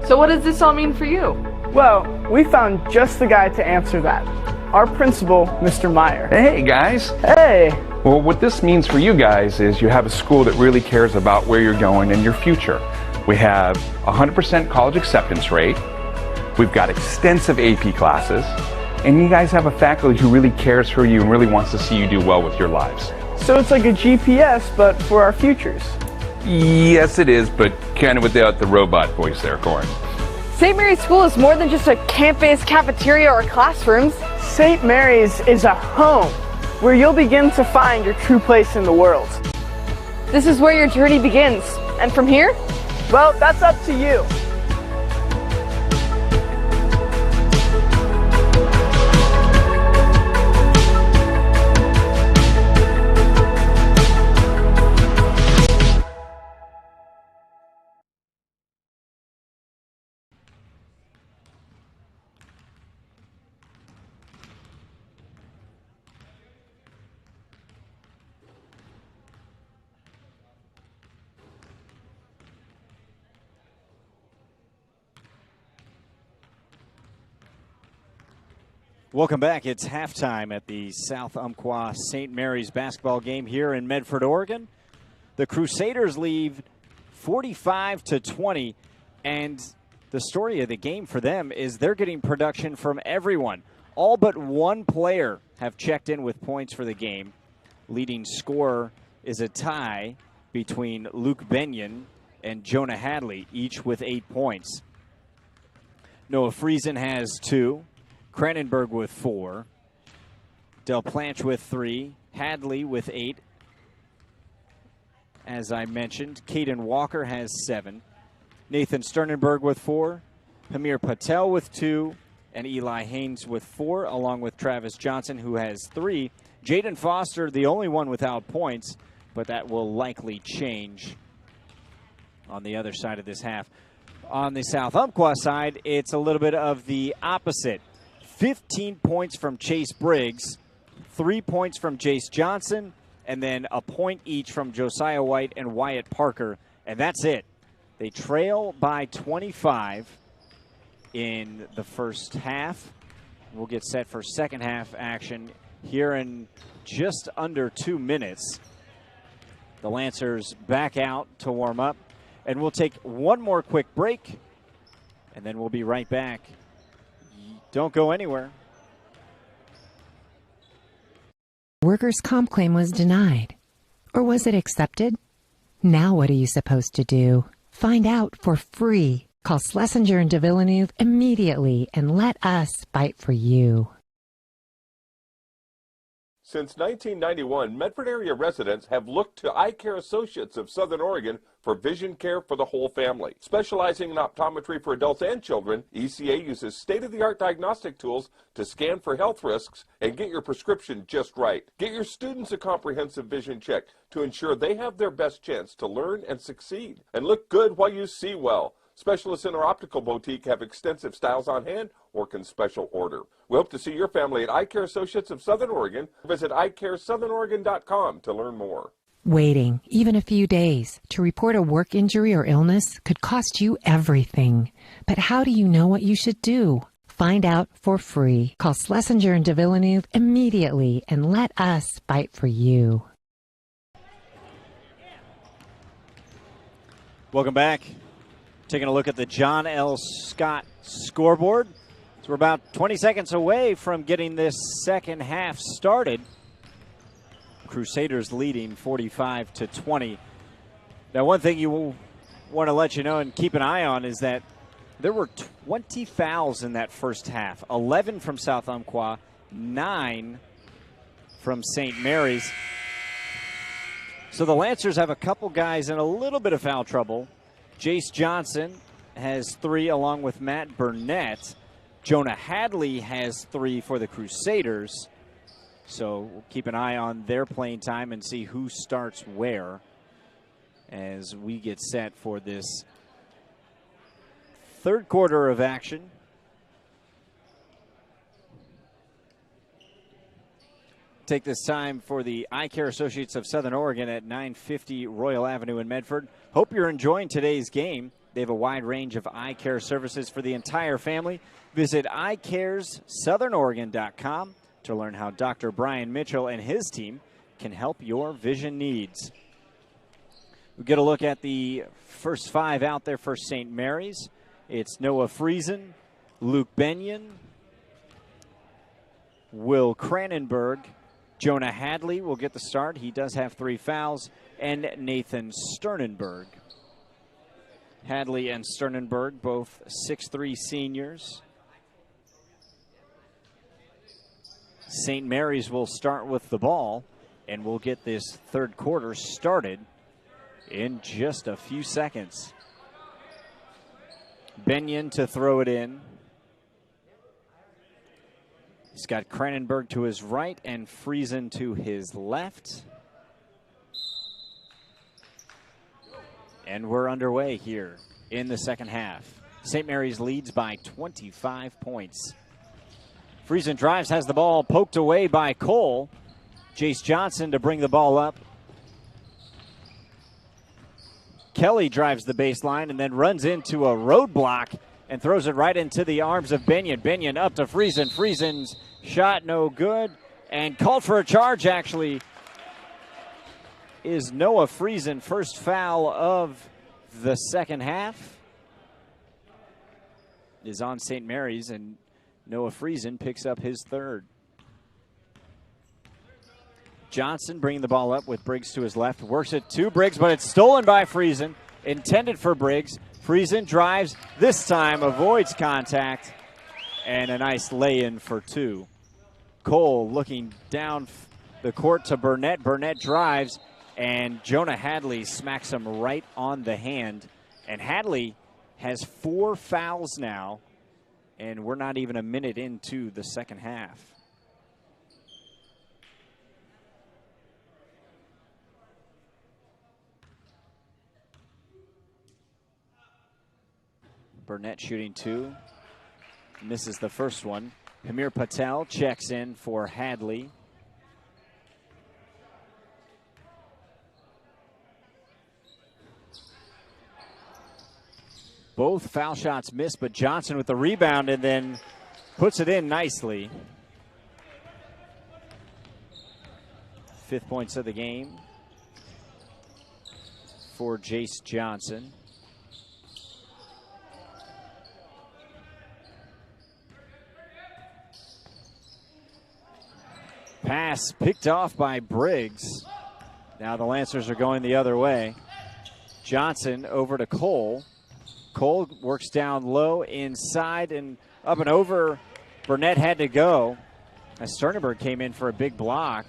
So what does this all mean for you? Well, we found just the guy to answer that. Our principal, Mr. Meyer. Hey, guys. Hey. Well, what this means for you guys is you have a school that really cares about where you're going and your future. We have 100% college acceptance rate. We've got extensive AP classes. And you guys have a faculty who really cares for you and really wants to see you do well with your lives. So it's like a GPS, but for our futures. Yes, it is, but kind of without the robot voice there, Corin. St. Mary's School is more than just a campus, cafeteria, or classrooms. St. Mary's is a home where you'll begin to find your true place in the world. This is where your journey begins. And from here? Well, that's up to you. Welcome back. It's halftime at the South Umpqua St. Mary's basketball game here in Medford, Oregon. The Crusaders lead 45-20, and the story of the game for them is they're getting production from everyone. All but one player have checked in with points for the game. Leading scorer is a tie between Luke Benyon and Jonah Hadley, each with 8 points. Noah Friesen has 2, Cranenberg with 4, Del Planche with 3, Hadley with 8. As I mentioned, Caden Walker has 7, Nathan Sternenberg with 4, Hamir Patel with 2, and Eli Haynes with 4, along with Travis Johnson, who has 3. Jaden Foster, the only one without points, but that will likely change on the other side of this half. On the South Umpqua side, it's a little bit of the opposite. 15 points from Chase Briggs, 3 points from Jace Johnson, and then a point each from Josiah White and Wyatt Parker, and that's it. They trail by 25 in the first half. We'll get set for second half action here in just under 2 minutes. The Lancers back out to warm up, and we'll take one more quick break, and then we'll be right back. Don't go anywhere. Workers' comp claim was denied. Or was it accepted? Now what are you supposed to do? Find out for free. Call Schlesinger and de Villeneuve immediately and let us fight for you. Since 1991, Medford area residents have looked to Eye Care Associates of Southern Oregon for vision care for the whole family. Specializing in optometry for adults and children, ECA uses state-of-the-art diagnostic tools to scan for health risks and get your prescription just right. Get your students a comprehensive vision check to ensure they have their best chance to learn and succeed. And look good while you see well. Specialists in our optical boutique have extensive styles on hand or can special order. We hope to see your family at Eye Care Associates of Southern Oregon. Visit eyecaresouthern.com to learn more. Waiting, even a few days, to report a work injury or illness could cost you everything. But how do you know what you should do? Find out for free. Call Schlesinger and de Villeneuve immediately and let us fight for you. Welcome back. Taking a look at the John L. Scott scoreboard. So we're about 20 seconds away from getting this second half started. Crusaders leading 45-20. Now, one thing you want to let you know and keep an eye on is that there were 20 fouls in that first half. 11 from South Umpqua, 9 from St. Mary's. So the Lancers have a couple guys in a little bit of foul trouble. Jace Johnson has 3 along with Matt Burnett. Jonah Hadley has 3 for the Crusaders. So we'll keep an eye on their playing time and see who starts where as we get set for this third quarter of action. Take this time for the Eye Care Associates of Southern Oregon at 950 Royal Avenue in Medford. Hope you're enjoying today's game. They have a wide range of eye care services for the entire family. Visit eyecaresouthernoregon.com to learn how Dr. Brian Mitchell and his team can help your vision needs. We get a look at the first 5 out there for St. Mary's. It's Noah Friesen, Luke Benyon, Will Cranenberg, Jonah Hadley will get the start. He does have 3 fouls. And Nathan Sternenberg. Hadley and Sternenberg, both 6'3" seniors. St. Mary's will start with the ball, and we'll get this third quarter started in just a few seconds. Benyon to throw it in. He's got Cranenberg to his right and Friesen to his left. And we're underway here in the second half. St. Mary's leads by 25 points. Friesen drives, has the ball poked away by Cole. Jace Johnson to bring the ball up. Kelly drives the baseline and then runs into a roadblock and throws it right into the arms of Benyon. Benyon up to Friesen. Friesen's shot no good and called for a charge, actually, is Noah Friesen. First foul of the second half. is on St. Mary's, and Noah Friesen picks up his third. Johnson bringing the ball up with Briggs to his left. Works it to Briggs, but it's stolen by Friesen. Intended for Briggs. Friesen drives. This time avoids contact. And a nice lay-in for two. Cole looking down the court to Burnett. Burnett drives, and Jonah Hadley smacks him right on the hand. And Hadley has 4 fouls now, and we're not even a minute into the second half. Burnett shooting 2. Misses the first one. Hamir Patel checks in for Hadley. Both foul shots missed, but Johnson with the rebound and then puts it in nicely. 5th points of the game for Jace Johnson. Pass picked off by Briggs. Now the Lancers are going the other way. Johnson over to Cole. Cole works down low, inside, and up and over. Burnett had to go as Sternenberg came in for a big block.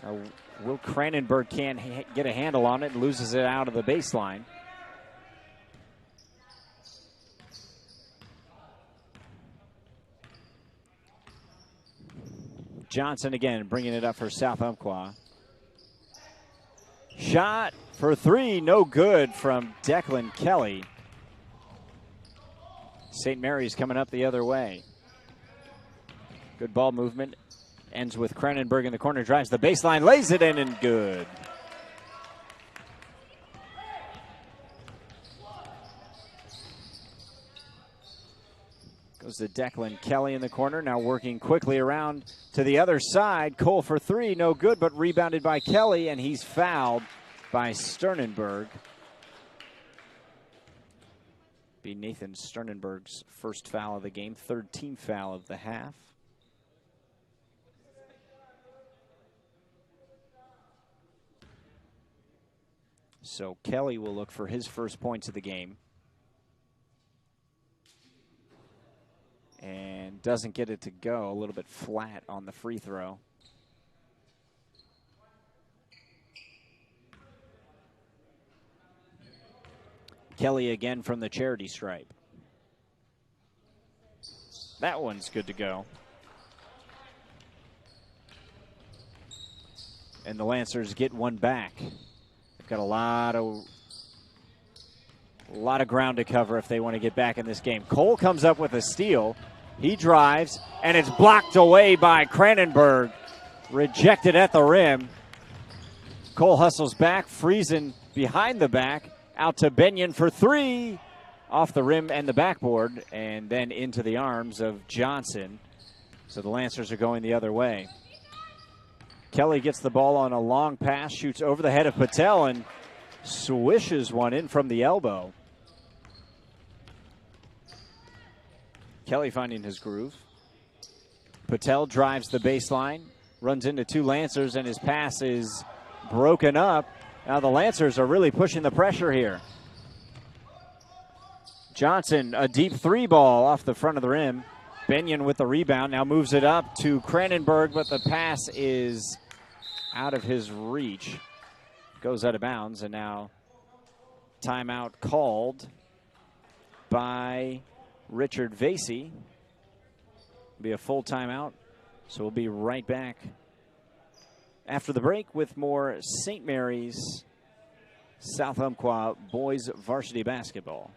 Now, Will Cranenberg can't get a handle on it and loses it out of the baseline. Johnson again bringing it up for South Umpqua. Shot for 3, no good from Declan Kelly. St. Mary's coming up the other way. Good ball movement. Ends with Cranenberg in the corner, drives the baseline, lays it in, and good. Goes to Declan Kelly in the corner, now working quickly around to the other side. Cole for 3, no good, but rebounded by Kelly, and he's fouled by Sternenberg. Be Nathan Sternenberg's first foul of the game, 3rd team foul of the half. So Kelly will look for his first points of the game. And doesn't get it to go, a little bit flat on the free throw. Kelly again from the charity stripe. That one's good to go. And the Lancers get one back. They've got a lot of ground to cover if they want to get back in this game. Cole comes up with a steal. He drives, and it's blocked away by Cranenberg. Rejected at the rim. Cole hustles back. Friesen behind the back. Out to Benyon for 3. Off the rim and the backboard, and then into the arms of Johnson. So the Lancers are going the other way. Kelly gets the ball on a long pass, shoots over the head of Patel, and swishes one in from the elbow. Kelly finding his groove. Patel drives the baseline, runs into 2 Lancers, and his pass is broken up. Now the Lancers are really pushing the pressure here. Johnson, a deep 3 ball off the front of the rim. Benyon with the rebound, now moves it up to Cranenberg, but the pass is out of his reach. Goes out of bounds, and now timeout called by Richard Vasey. Be a full timeout, so we'll be right back after the break with more St. Mary's South Umpqua boys varsity basketball.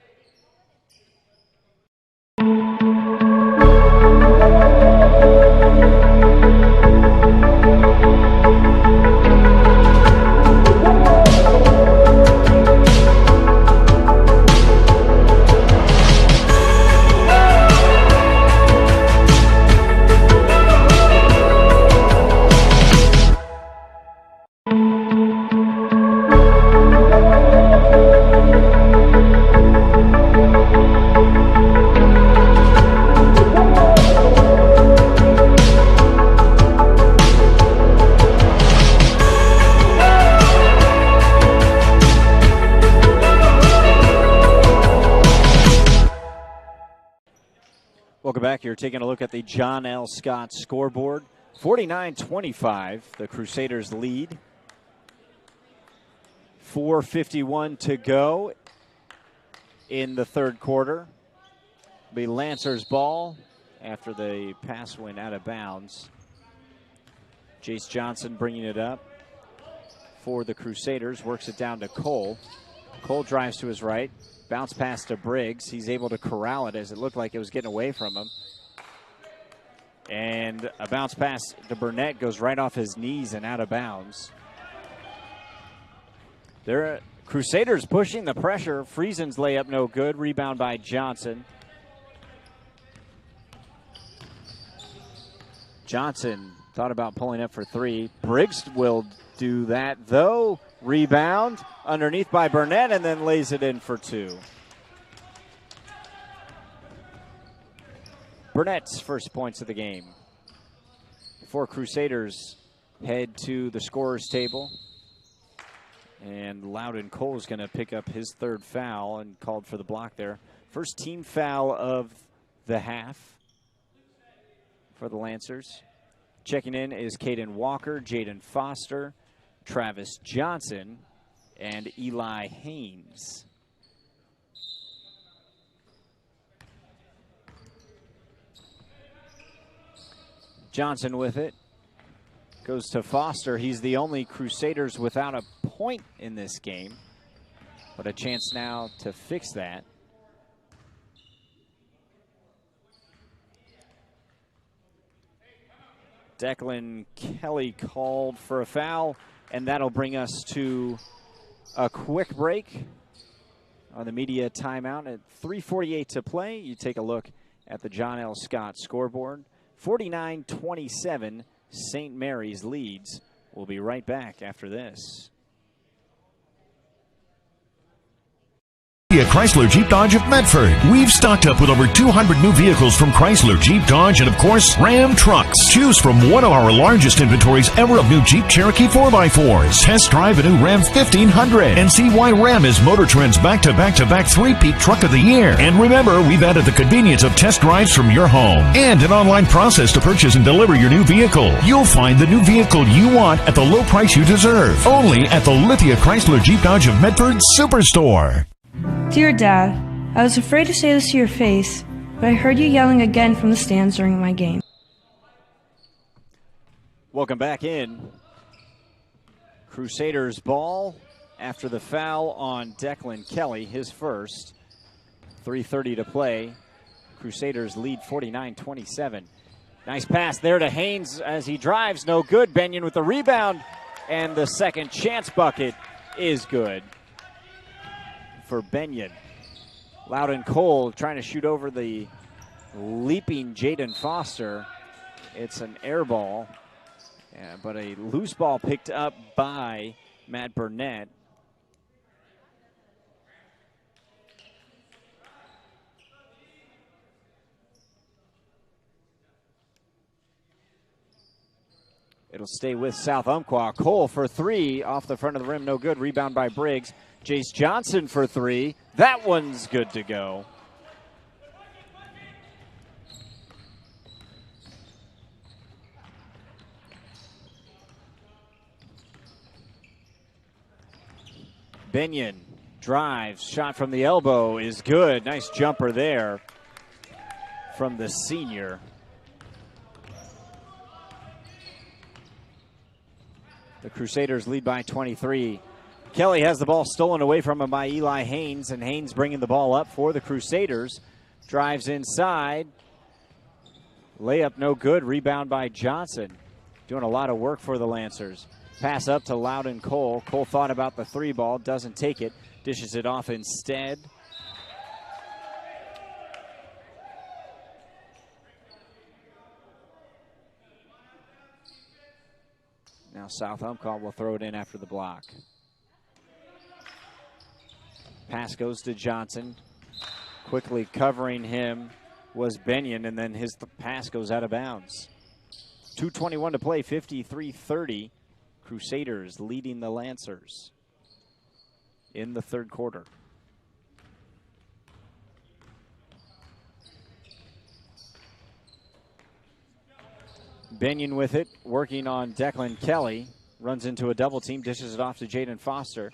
Welcome back. You're taking a look at the John L. Scott scoreboard. 49-25, the Crusaders lead. 4:51 to go in the third quarter. Be Lancers ball after the pass went out of bounds. Jace Johnson bringing it up for the Crusaders. Works it down to Cole. Cole drives to his right. Bounce pass to Briggs. He's able to corral it as it looked like it was getting away from him. And a bounce pass to Burnett goes right off his knees and out of bounds. They're Crusaders pushing the pressure. Friesen's layup no good. Rebound by Johnson. Johnson thought about pulling up for three. Briggs will do that, though. Rebound underneath by Burnett, and then lays it in for two. Burnett's first points of the game. Before Crusaders head to the scorer's table. And Loudon Cole is going to pick up his third foul and called for the block there. First team foul of the half for the Lancers. Checking in is Caden Walker, Jaden Foster, Travis Johnson, and Eli Haynes. Johnson with it. Goes to Foster. He's the only Crusaders without a point in this game. But a chance now to fix that. Declan Kelly called for a foul, and that'll bring us to a quick break on the media timeout. At 3:48 to play, you take a look at the John L. Scott scoreboard. 49-27, St. Mary's leads. We'll be right back after this. Chrysler Jeep Dodge of Medford. We've stocked up with over 200 new vehicles from Chrysler, Jeep Dodge, and of course, Ram trucks. Choose from one of our largest inventories ever of new Jeep Cherokee 4x4s. Test drive a new Ram 1500 and see why Ram is Motor Trend's back-to-back three-peat truck of the year. And remember, we've added the convenience of test drives from your home and an online process to purchase and deliver your new vehicle. You'll find the new vehicle you want at the low price you deserve. Only at the Lithia Chrysler Jeep Dodge of Medford Superstore. Dear Dad, I was afraid to say this to your face, but I heard you yelling again from the stands during my game. Welcome back in. Crusaders ball after the foul on Declan Kelly, his first. 3:30 to play. Crusaders lead 49-27. Nice pass there to Haynes as he drives. No good. Benyon with the rebound. And the second chance bucket is good for Benyon. Loudon Cole trying to shoot over the leaping Jaden Foster. It's an air ball, but a loose ball picked up by Matt Burnett. It'll stay with South Umpqua. Cole for three off the front of the rim, no good. Rebound by Briggs. Jace Johnson for three. That one's good to go. Benyon drives, shot from the elbow is good. Nice jumper there from the senior. The Crusaders lead by 23. Kelly has the ball stolen away from him by Eli Haynes, and Haynes bringing the ball up for the Crusaders. Drives inside. Layup no good. Rebound by Johnson. Doing a lot of work for the Lancers. Pass up to Loudon Cole. Cole thought about the three ball, doesn't take it. Dishes it off instead. Now South Umpqua will throw it in after the block. Pass goes to Johnson. Quickly covering him was Benyon, and then his pass goes out of bounds. 2:21 to play, 53-30. Crusaders leading the Lancers in the third quarter. Benyon with it, working on Declan Kelly. Runs into a double team, dishes it off to Jaden Foster.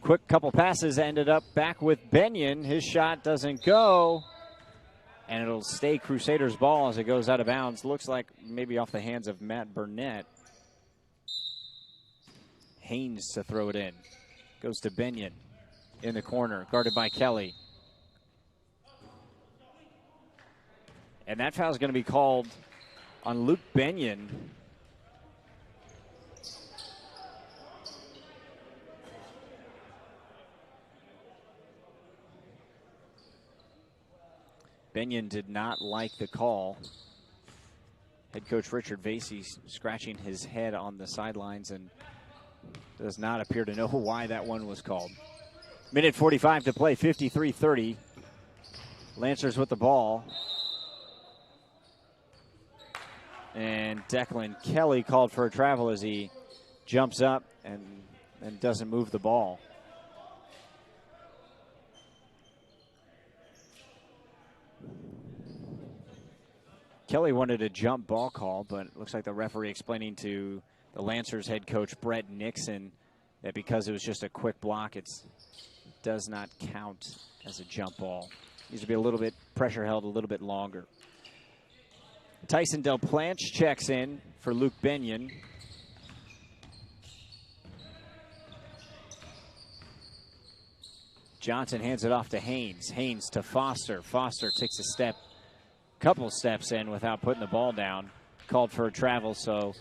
Quick couple passes, ended up back with Benyon. His shot doesn't go, and it'll stay Crusaders' ball as it goes out of bounds. Looks like maybe off the hands of Matt Burnett. Haynes to throw it in. Goes to Benyon in the corner, guarded by Kelly. And that foul is going to be called on Luke Benyon. Benyon did not like the call. Head coach Richard Vasey scratching his head on the sidelines and does not appear to know why that one was called. Minute 45 to play, 53-30. Lancers with the ball. And Declan Kelly called for a travel as he jumps up and doesn't move the ball. Kelly wanted a jump ball call, but it looks like the referee explaining to the Lancers head coach Brett Nixon that because it was just a quick block, it does not count as a jump ball. Needs to be a little bit pressure held a little bit longer. Tyson Del Planche checks in for Luke Benyon. Johnson hands it off to Haynes. Haynes to Foster. Foster takes a couple steps in without putting the ball down. Called for a travel, so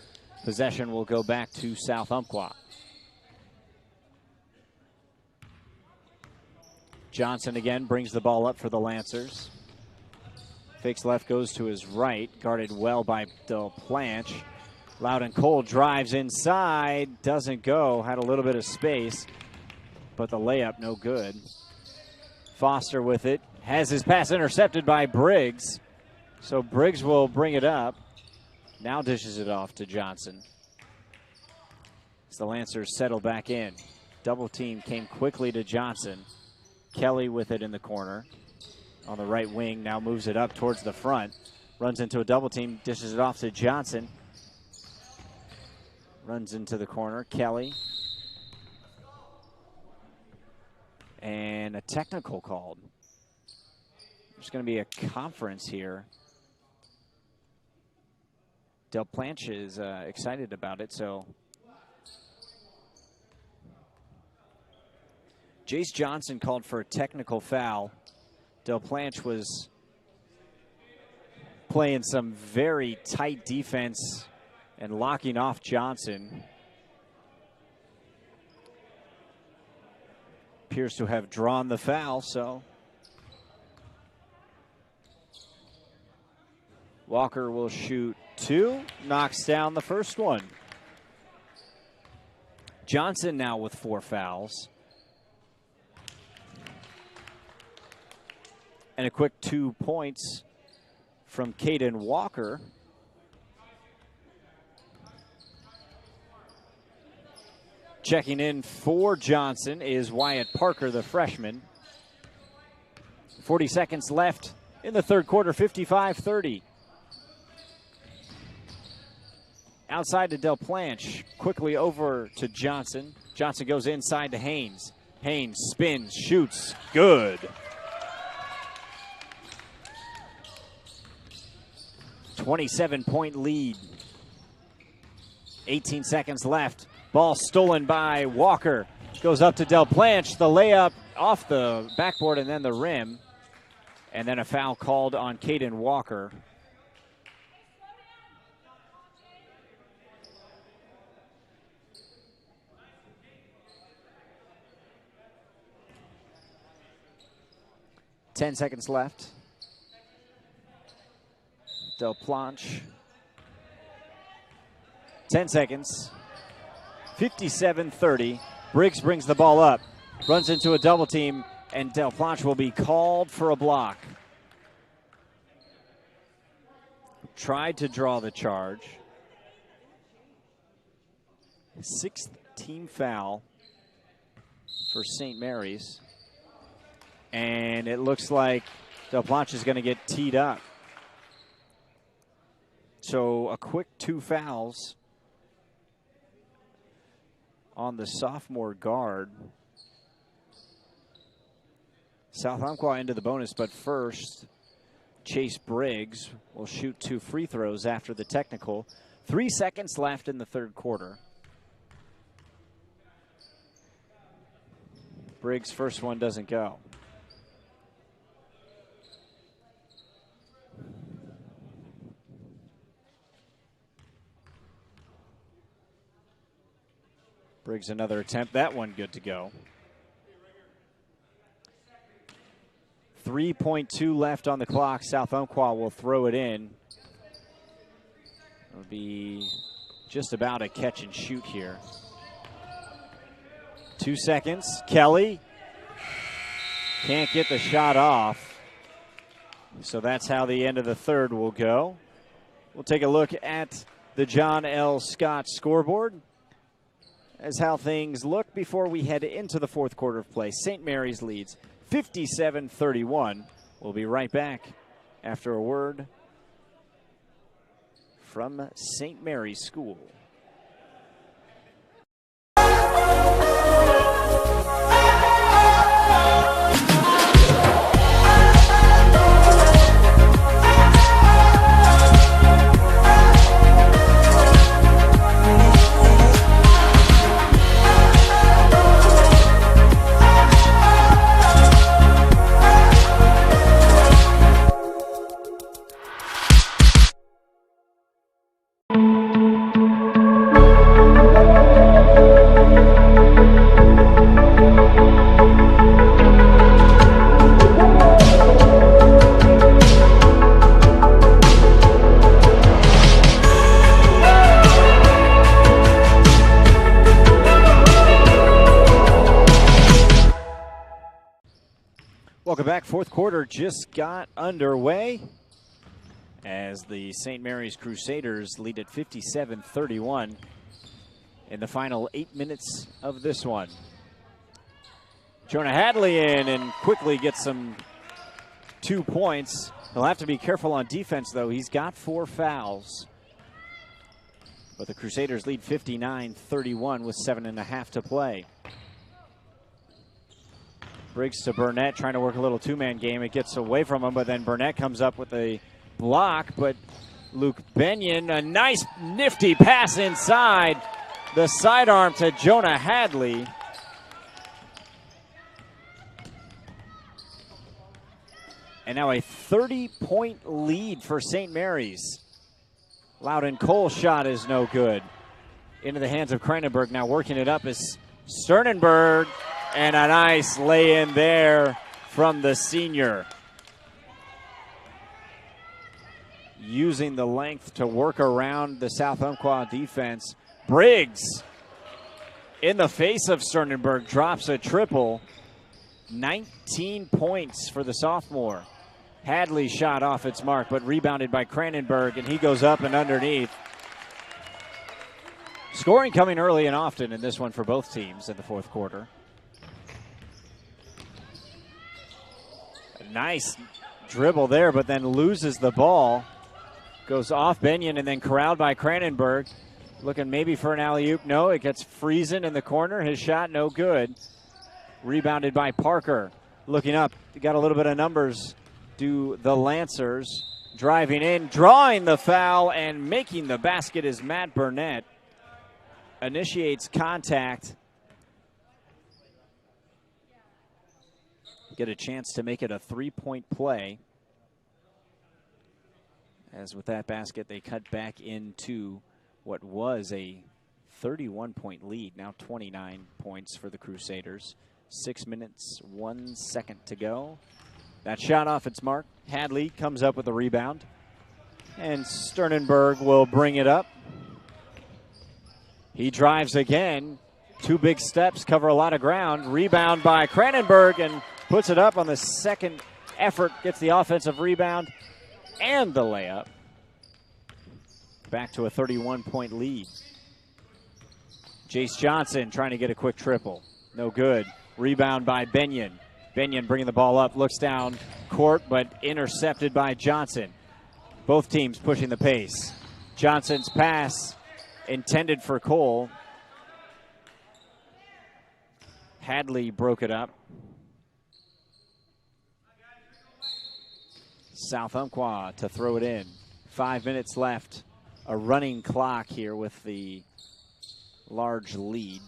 possession will go back to South Umpqua. Johnson again brings the ball up for the Lancers. Fakes left, goes to his right, guarded well by Del Planche. Loudon Cole drives inside, doesn't go, had a little bit of space, but the layup no good. Foster with it, has his pass intercepted by Briggs. So Briggs will bring it up. Now dishes it off to Johnson. As the Lancers settle back in. Double team came quickly to Johnson. Kelly with it in the corner. On the right wing, now moves it up towards the front. Runs into a double team, dishes it off to Johnson. Runs into the corner, Kelly. And a technical called. There's going to be a conference here. Del Planche is excited about it, so. Jace Johnson called for a technical foul. Del Planche was playing some very tight defense and locking off Johnson. Appears to have drawn the foul, so. Walker will shoot two, knocks down the first one. Johnson now with 4 fouls. And a quick 2 points from Caden Walker. Checking in for Johnson is Wyatt Parker, the freshman. 40 seconds left in the third quarter, 55-30. Outside to Del Planche, quickly over to Johnson. Johnson goes inside to Haynes. Haynes spins, shoots, good. .27 lead. 18 seconds left. Ball stolen by Walker. Goes up to Del Planche. The layup off the backboard and then the rim. And then a foul called on Caden Walker. Ten seconds left. Del Planche. 10 seconds. 57-30. Briggs brings the ball up. Runs into a double team, and Del Planche will be called for a block. Tried to draw the charge. 6th team foul for St. Mary's. And it looks like Del Planche is going to get teed up. So a quick 2 fouls on the sophomore guard. South Umpqua into the bonus, but first, Chase Briggs will shoot 2 free throws after the technical. 3 seconds left in the third quarter. Briggs' first one doesn't go. Briggs another attempt. That one good to go. 3.2 left on the clock. South Umpqua will throw it in. It'll be just about a catch and shoot here. 2 seconds. Kelly can't get the shot off. So that's how the end of the third will go. We'll take a look at the John L. Scott scoreboard as how things look before we head into the fourth quarter of play. St. Mary's leads 57-31. We'll be right back after a word from St. Mary's School. Welcome back. Fourth quarter just got underway as the St. Mary's Crusaders lead at 57-31 in the final 8 minutes of this one. Jonah Hadley in and quickly gets some 2 points. He'll have to be careful on defense, though. He's got 4 fouls. But the Crusaders lead 59-31 with 7.5 to play. Briggs to Burnett, trying to work a little 2-man game. It gets away from him, but then Burnett comes up with a block. But Luke Benyon, a nice nifty pass inside. The sidearm to Jonah Hadley. And now a 30-point lead for St. Mary's. Loudon Cole's shot is no good. Into the hands of Kranenberg. Now working it up is Sternenberg. And a nice lay-in there from the senior. Using the length to work around the South Umpqua defense. Briggs, in the face of Sternenberg, drops a triple. 19 points for the sophomore. Hadley shot off its mark, but rebounded by Kranenberg, and he goes up and underneath. Scoring coming early and often in this one for both teams in the fourth quarter. Nice dribble there, but then loses the ball. Goes off Benyon and then corralled by Kranenberg. Looking maybe for an alley-oop. No, it gets Friesen in the corner. His shot no good. Rebounded by Parker. Looking up, got a little bit of numbers. Do the Lancers. Driving in, drawing the foul, and making the basket is Matt Burnett. Initiates contact. Get a chance to make it a 3-point play. As with that basket, they cut back into what was a 31-point lead. Now 29 points for the Crusaders. 6 minutes, 1 second to go. That shot off its mark. Hadley comes up with a rebound. And Sternenberg will bring it up. He drives again. 2 big steps, cover a lot of ground. Rebound by Kranenberg and puts it up on the second effort, gets the offensive rebound and the layup. Back to a 31-point lead. Jace Johnson trying to get a quick triple. No good. Rebound by Benyon. Benyon bringing the ball up, looks down court, but intercepted by Johnson. Both teams pushing the pace. Johnson's pass intended for Cole. Hadley broke it up. South Umpqua to throw it in. 5 minutes left. A running clock here with the large lead.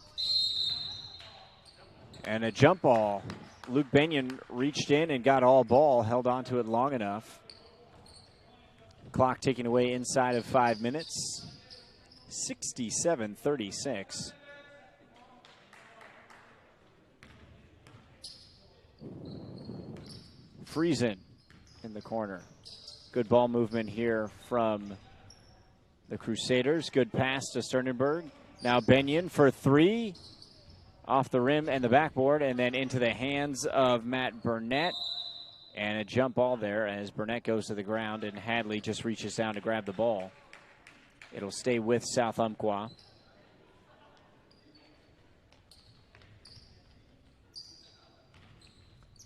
And a jump ball. Luke Benyon reached in and got all ball, held on to it long enough. Clock ticking away inside of 5 minutes. 67-36. Friesen in the corner. Good ball movement here from the Crusaders. Good pass to Sternenberg. Now Benyon for three. Off the rim and the backboard, and then into the hands of Matt Burnett. And a jump ball there as Burnett goes to the ground, and Hadley just reaches down to grab the ball. It'll stay with South Umpqua.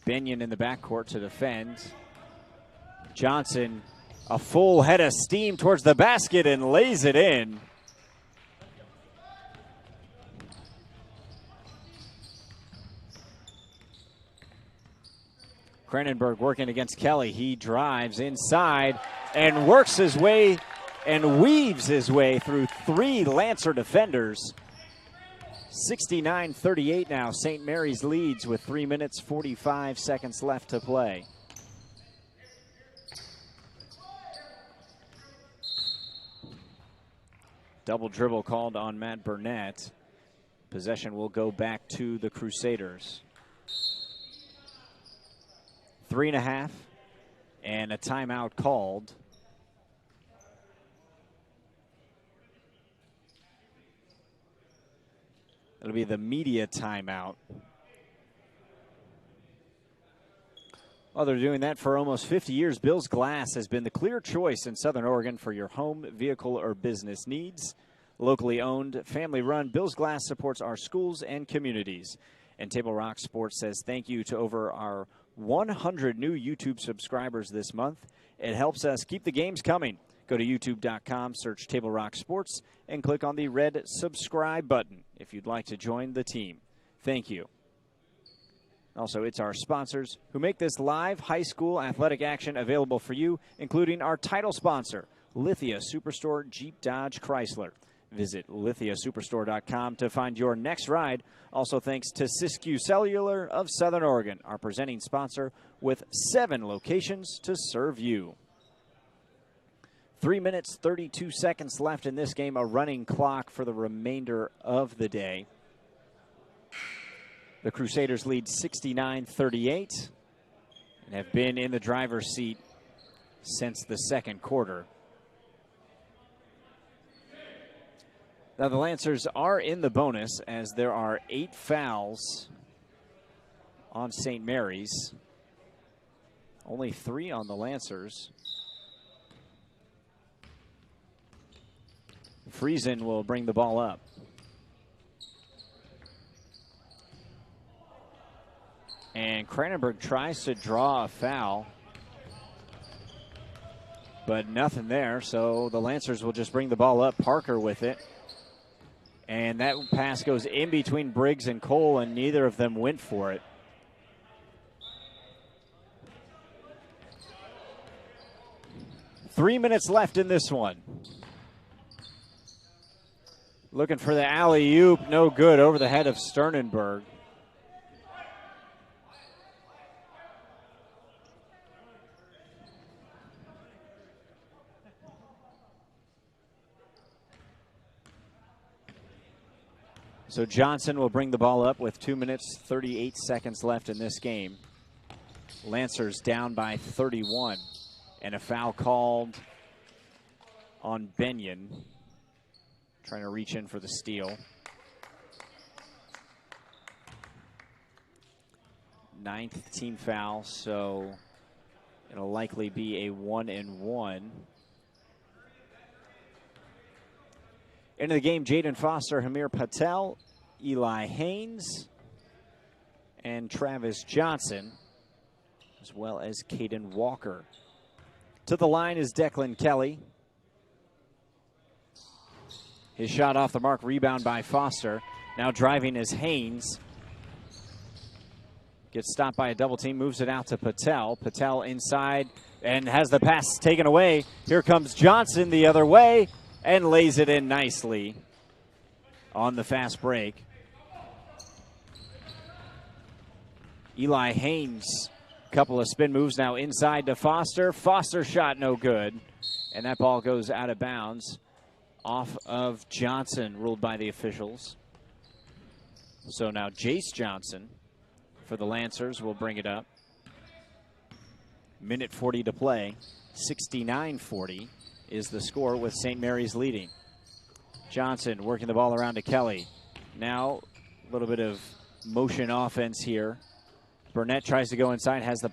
Benyon in the backcourt to defend. Johnson, a full head of steam towards the basket and lays it in. Cranenberg working against Kelly. He drives inside and works his way and weaves his way through three Lancer defenders. 69-38 now. St. Mary's leads with 3 minutes, 45 seconds left to play. Double dribble called on Matt Burnett. Possession will go back to the Crusaders. 3.5 and a timeout called. It'll be the media timeout. Well, they're doing that for almost 50 years. Bill's Glass has been the clear choice in Southern Oregon for your home, vehicle, or business needs. Locally owned, family run, Bill's Glass supports our schools and communities. And Table Rock Sports says thank you to over our 100 new YouTube subscribers this month. It helps us keep the games coming. Go to youtube.com, search Table Rock Sports, and click on the red subscribe button if you'd like to join the team. Thank you. Also, it's our sponsors who make this live high school athletic action available for you, including our title sponsor, Lithia Superstore Jeep Dodge Chrysler. Visit lithiasuperstore.com to find your next ride. Also thanks to Siskiyou Cellular of Southern Oregon, our presenting sponsor with 7 locations to serve you. 3 minutes, 32 seconds left in this game, a running clock for the remainder of the day. The Crusaders lead 69-38 and have been in the driver's seat since the second quarter. Now the Lancers are in the bonus as there are 8 fouls on St. Mary's. Only 3 on the Lancers. Friesen will bring the ball up. And Cranenberg tries to draw a foul, but nothing there, so the Lancers will just bring the ball up. Parker with it. And that pass goes in between Briggs and Cole, and neither of them went for it. Three minutes left in this one. Looking for the alley-oop, no good, over the head of Sternenberg. So Johnson will bring the ball up with 2 minutes, 38 seconds left in this game. Lancers down by 31. And a foul called on Benyon. Trying to reach in for the steal. 9th team foul, so it'll likely be a 1-and-1. Into the game, Jaden Foster, Hamir Patel, Eli Haynes, and Travis Johnson, as well as Caden Walker. To the line is Declan Kelly. His shot off the mark, rebound by Foster. Now driving is Haynes. Gets stopped by a double team, moves it out to Patel. Patel inside and has the pass taken away. Here comes Johnson the other way and lays it in nicely on the fast break. Eli Haynes, couple of spin moves now inside to Foster. Foster shot no good, and that ball goes out of bounds off of Johnson, ruled by the officials. So now Jace Johnson for the Lancers will bring it up. Minute 40 to play. 69-40 is the score with St. Mary's leading. Johnson working the ball around to Kelly. Now a little bit of motion offense here. Burnett tries to go inside, has the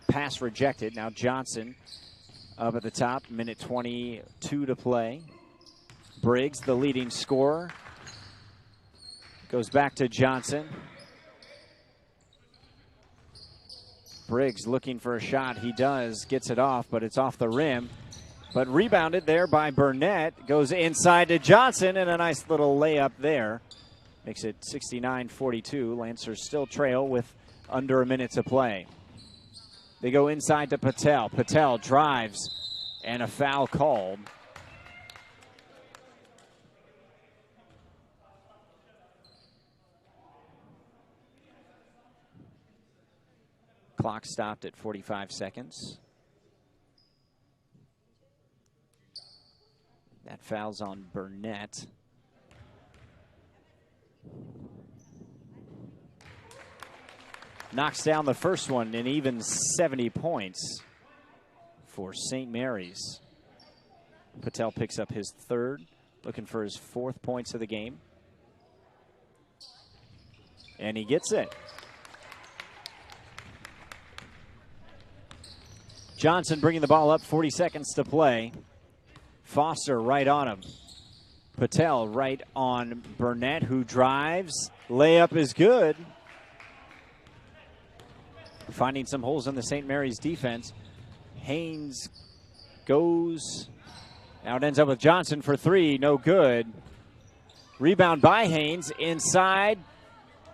pass rejected. Now Johnson up at the top, minute 22 to play. Briggs, the leading scorer, goes back to Johnson. Briggs looking for a shot. He does, gets it off, but it's off the rim. But rebounded there by Burnett. Goes inside to Johnson, and a nice little layup there. Makes it 69-42. Lancers still trail with under a minute to play. They go inside to Patel. Patel drives, and a foul called. Clock stopped at 45 seconds. That foul's on Burnett. Knocks down the first one, and even 70 points for St. Mary's. Patel picks up his third, looking for his fourth points of the game. And he gets it. Johnson bringing the ball up, 40 seconds to play. Foster right on him. Patel right on Burnett, who drives. Layup is good. Finding some holes in the St. Mary's defense. Haynes goes. Now it ends up with Johnson for three. No good. Rebound by Haynes. Inside.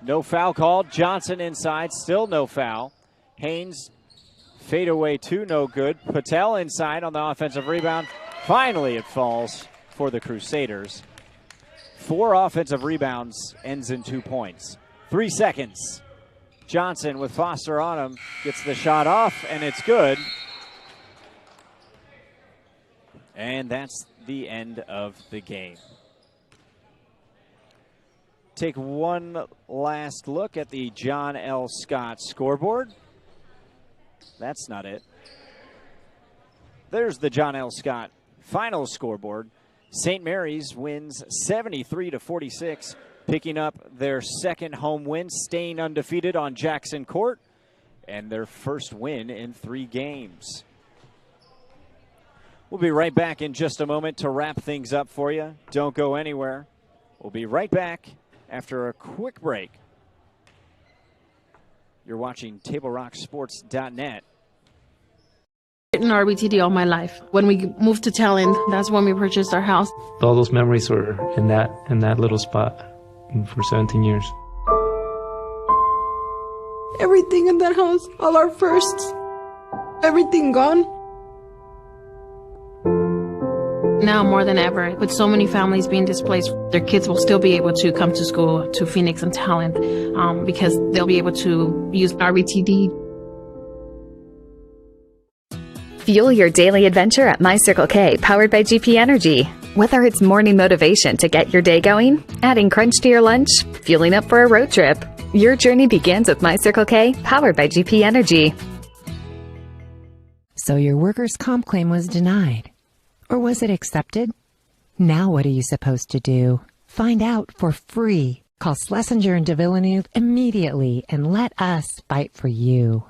No foul called. Johnson inside. Still no foul. Haynes fadeaway two. No good. Patel inside on the offensive rebound. Finally it falls for the Crusaders. 4 offensive rebounds. Ends in 2 points. 3 seconds. Johnson with Foster on him, gets the shot off, and it's good. And that's the end of the game. Take one last look at the John L. Scott scoreboard. That's not it. There's the John L. Scott final scoreboard. St. Mary's wins 73-46. Picking up their second home win, staying undefeated on Jackson Court, and their first win in 3 games. We'll be right back in just a moment to wrap things up for you. Don't go anywhere. We'll be right back after a quick break. You're watching TableRockSports.net. In RBTD all my life. When we moved to Talent, that's when we purchased our house. All those memories were in that little spot for 17 years. Everything in that house, all our firsts, everything gone. Now more than ever, with so many families being displaced, their kids will still be able to come to school to Phoenix and Talent because they'll be able to use RBTD. Fuel your daily adventure at My Circle K, powered by GP Energy. Whether it's morning motivation to get your day going, adding crunch to your lunch, fueling up for a road trip, your journey begins with My Circle K, powered by GP Energy. So your workers' comp claim was denied. Or was it accepted? Now what are you supposed to do? Find out for free. Call Schlesinger and DeVilleneuve immediately and let us fight for you.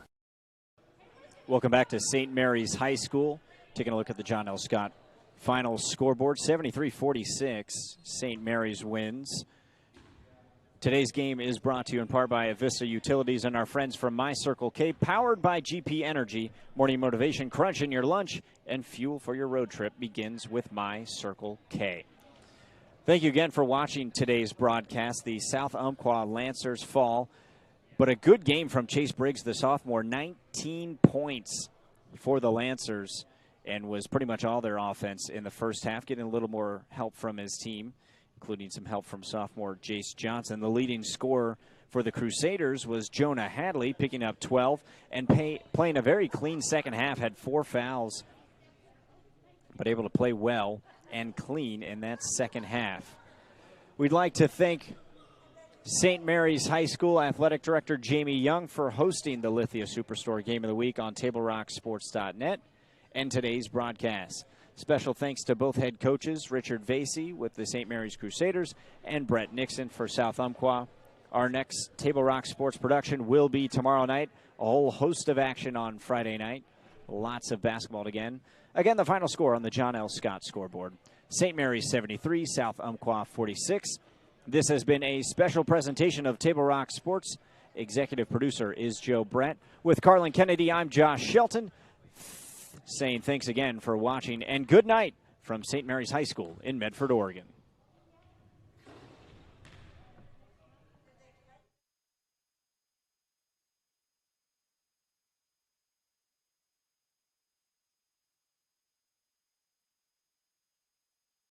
Welcome back to St. Mary's High School. Taking a look at the John L. Scott final scoreboard. 73-46. St. Mary's wins. Today's game is brought to you in part by Avista Utilities and our friends from My Circle K, powered by GP Energy. Morning motivation, crunch in your lunch, and fuel for your road trip begins with My Circle K. Thank you again for watching today's broadcast. The South Umpqua Lancers fall, but a good game from Chase Briggs, the sophomore. 19 points for the Lancers, and was pretty much all their offense in the first half, getting a little more help from his team, including some help from sophomore Jace Johnson. The leading scorer for the Crusaders was Jonah Hadley, picking up 12 and playing a very clean second half, had 4 fouls, but able to play well and clean in that second half. We'd like to thank St. Mary's High School Athletic Director Jamie Young for hosting the Lithia Superstore Game of the Week on TableRockSports.net and today's broadcast. Special thanks to both head coaches, Richard Vasey with the St. Mary's Crusaders and Brett Nixon for South Umpqua. Our next Table Rock Sports production will be tomorrow night. A whole host of action on Friday night. Lots of basketball again. Again, the final score on the John L. Scott scoreboard. St. Mary's 73, South Umpqua 46. This has been a special presentation of Table Rock Sports. Executive producer is Joe Brett. With Carlin Kennedy, I'm Josh Shelton, saying thanks again for watching and good night from St. Mary's High School in Medford, Oregon.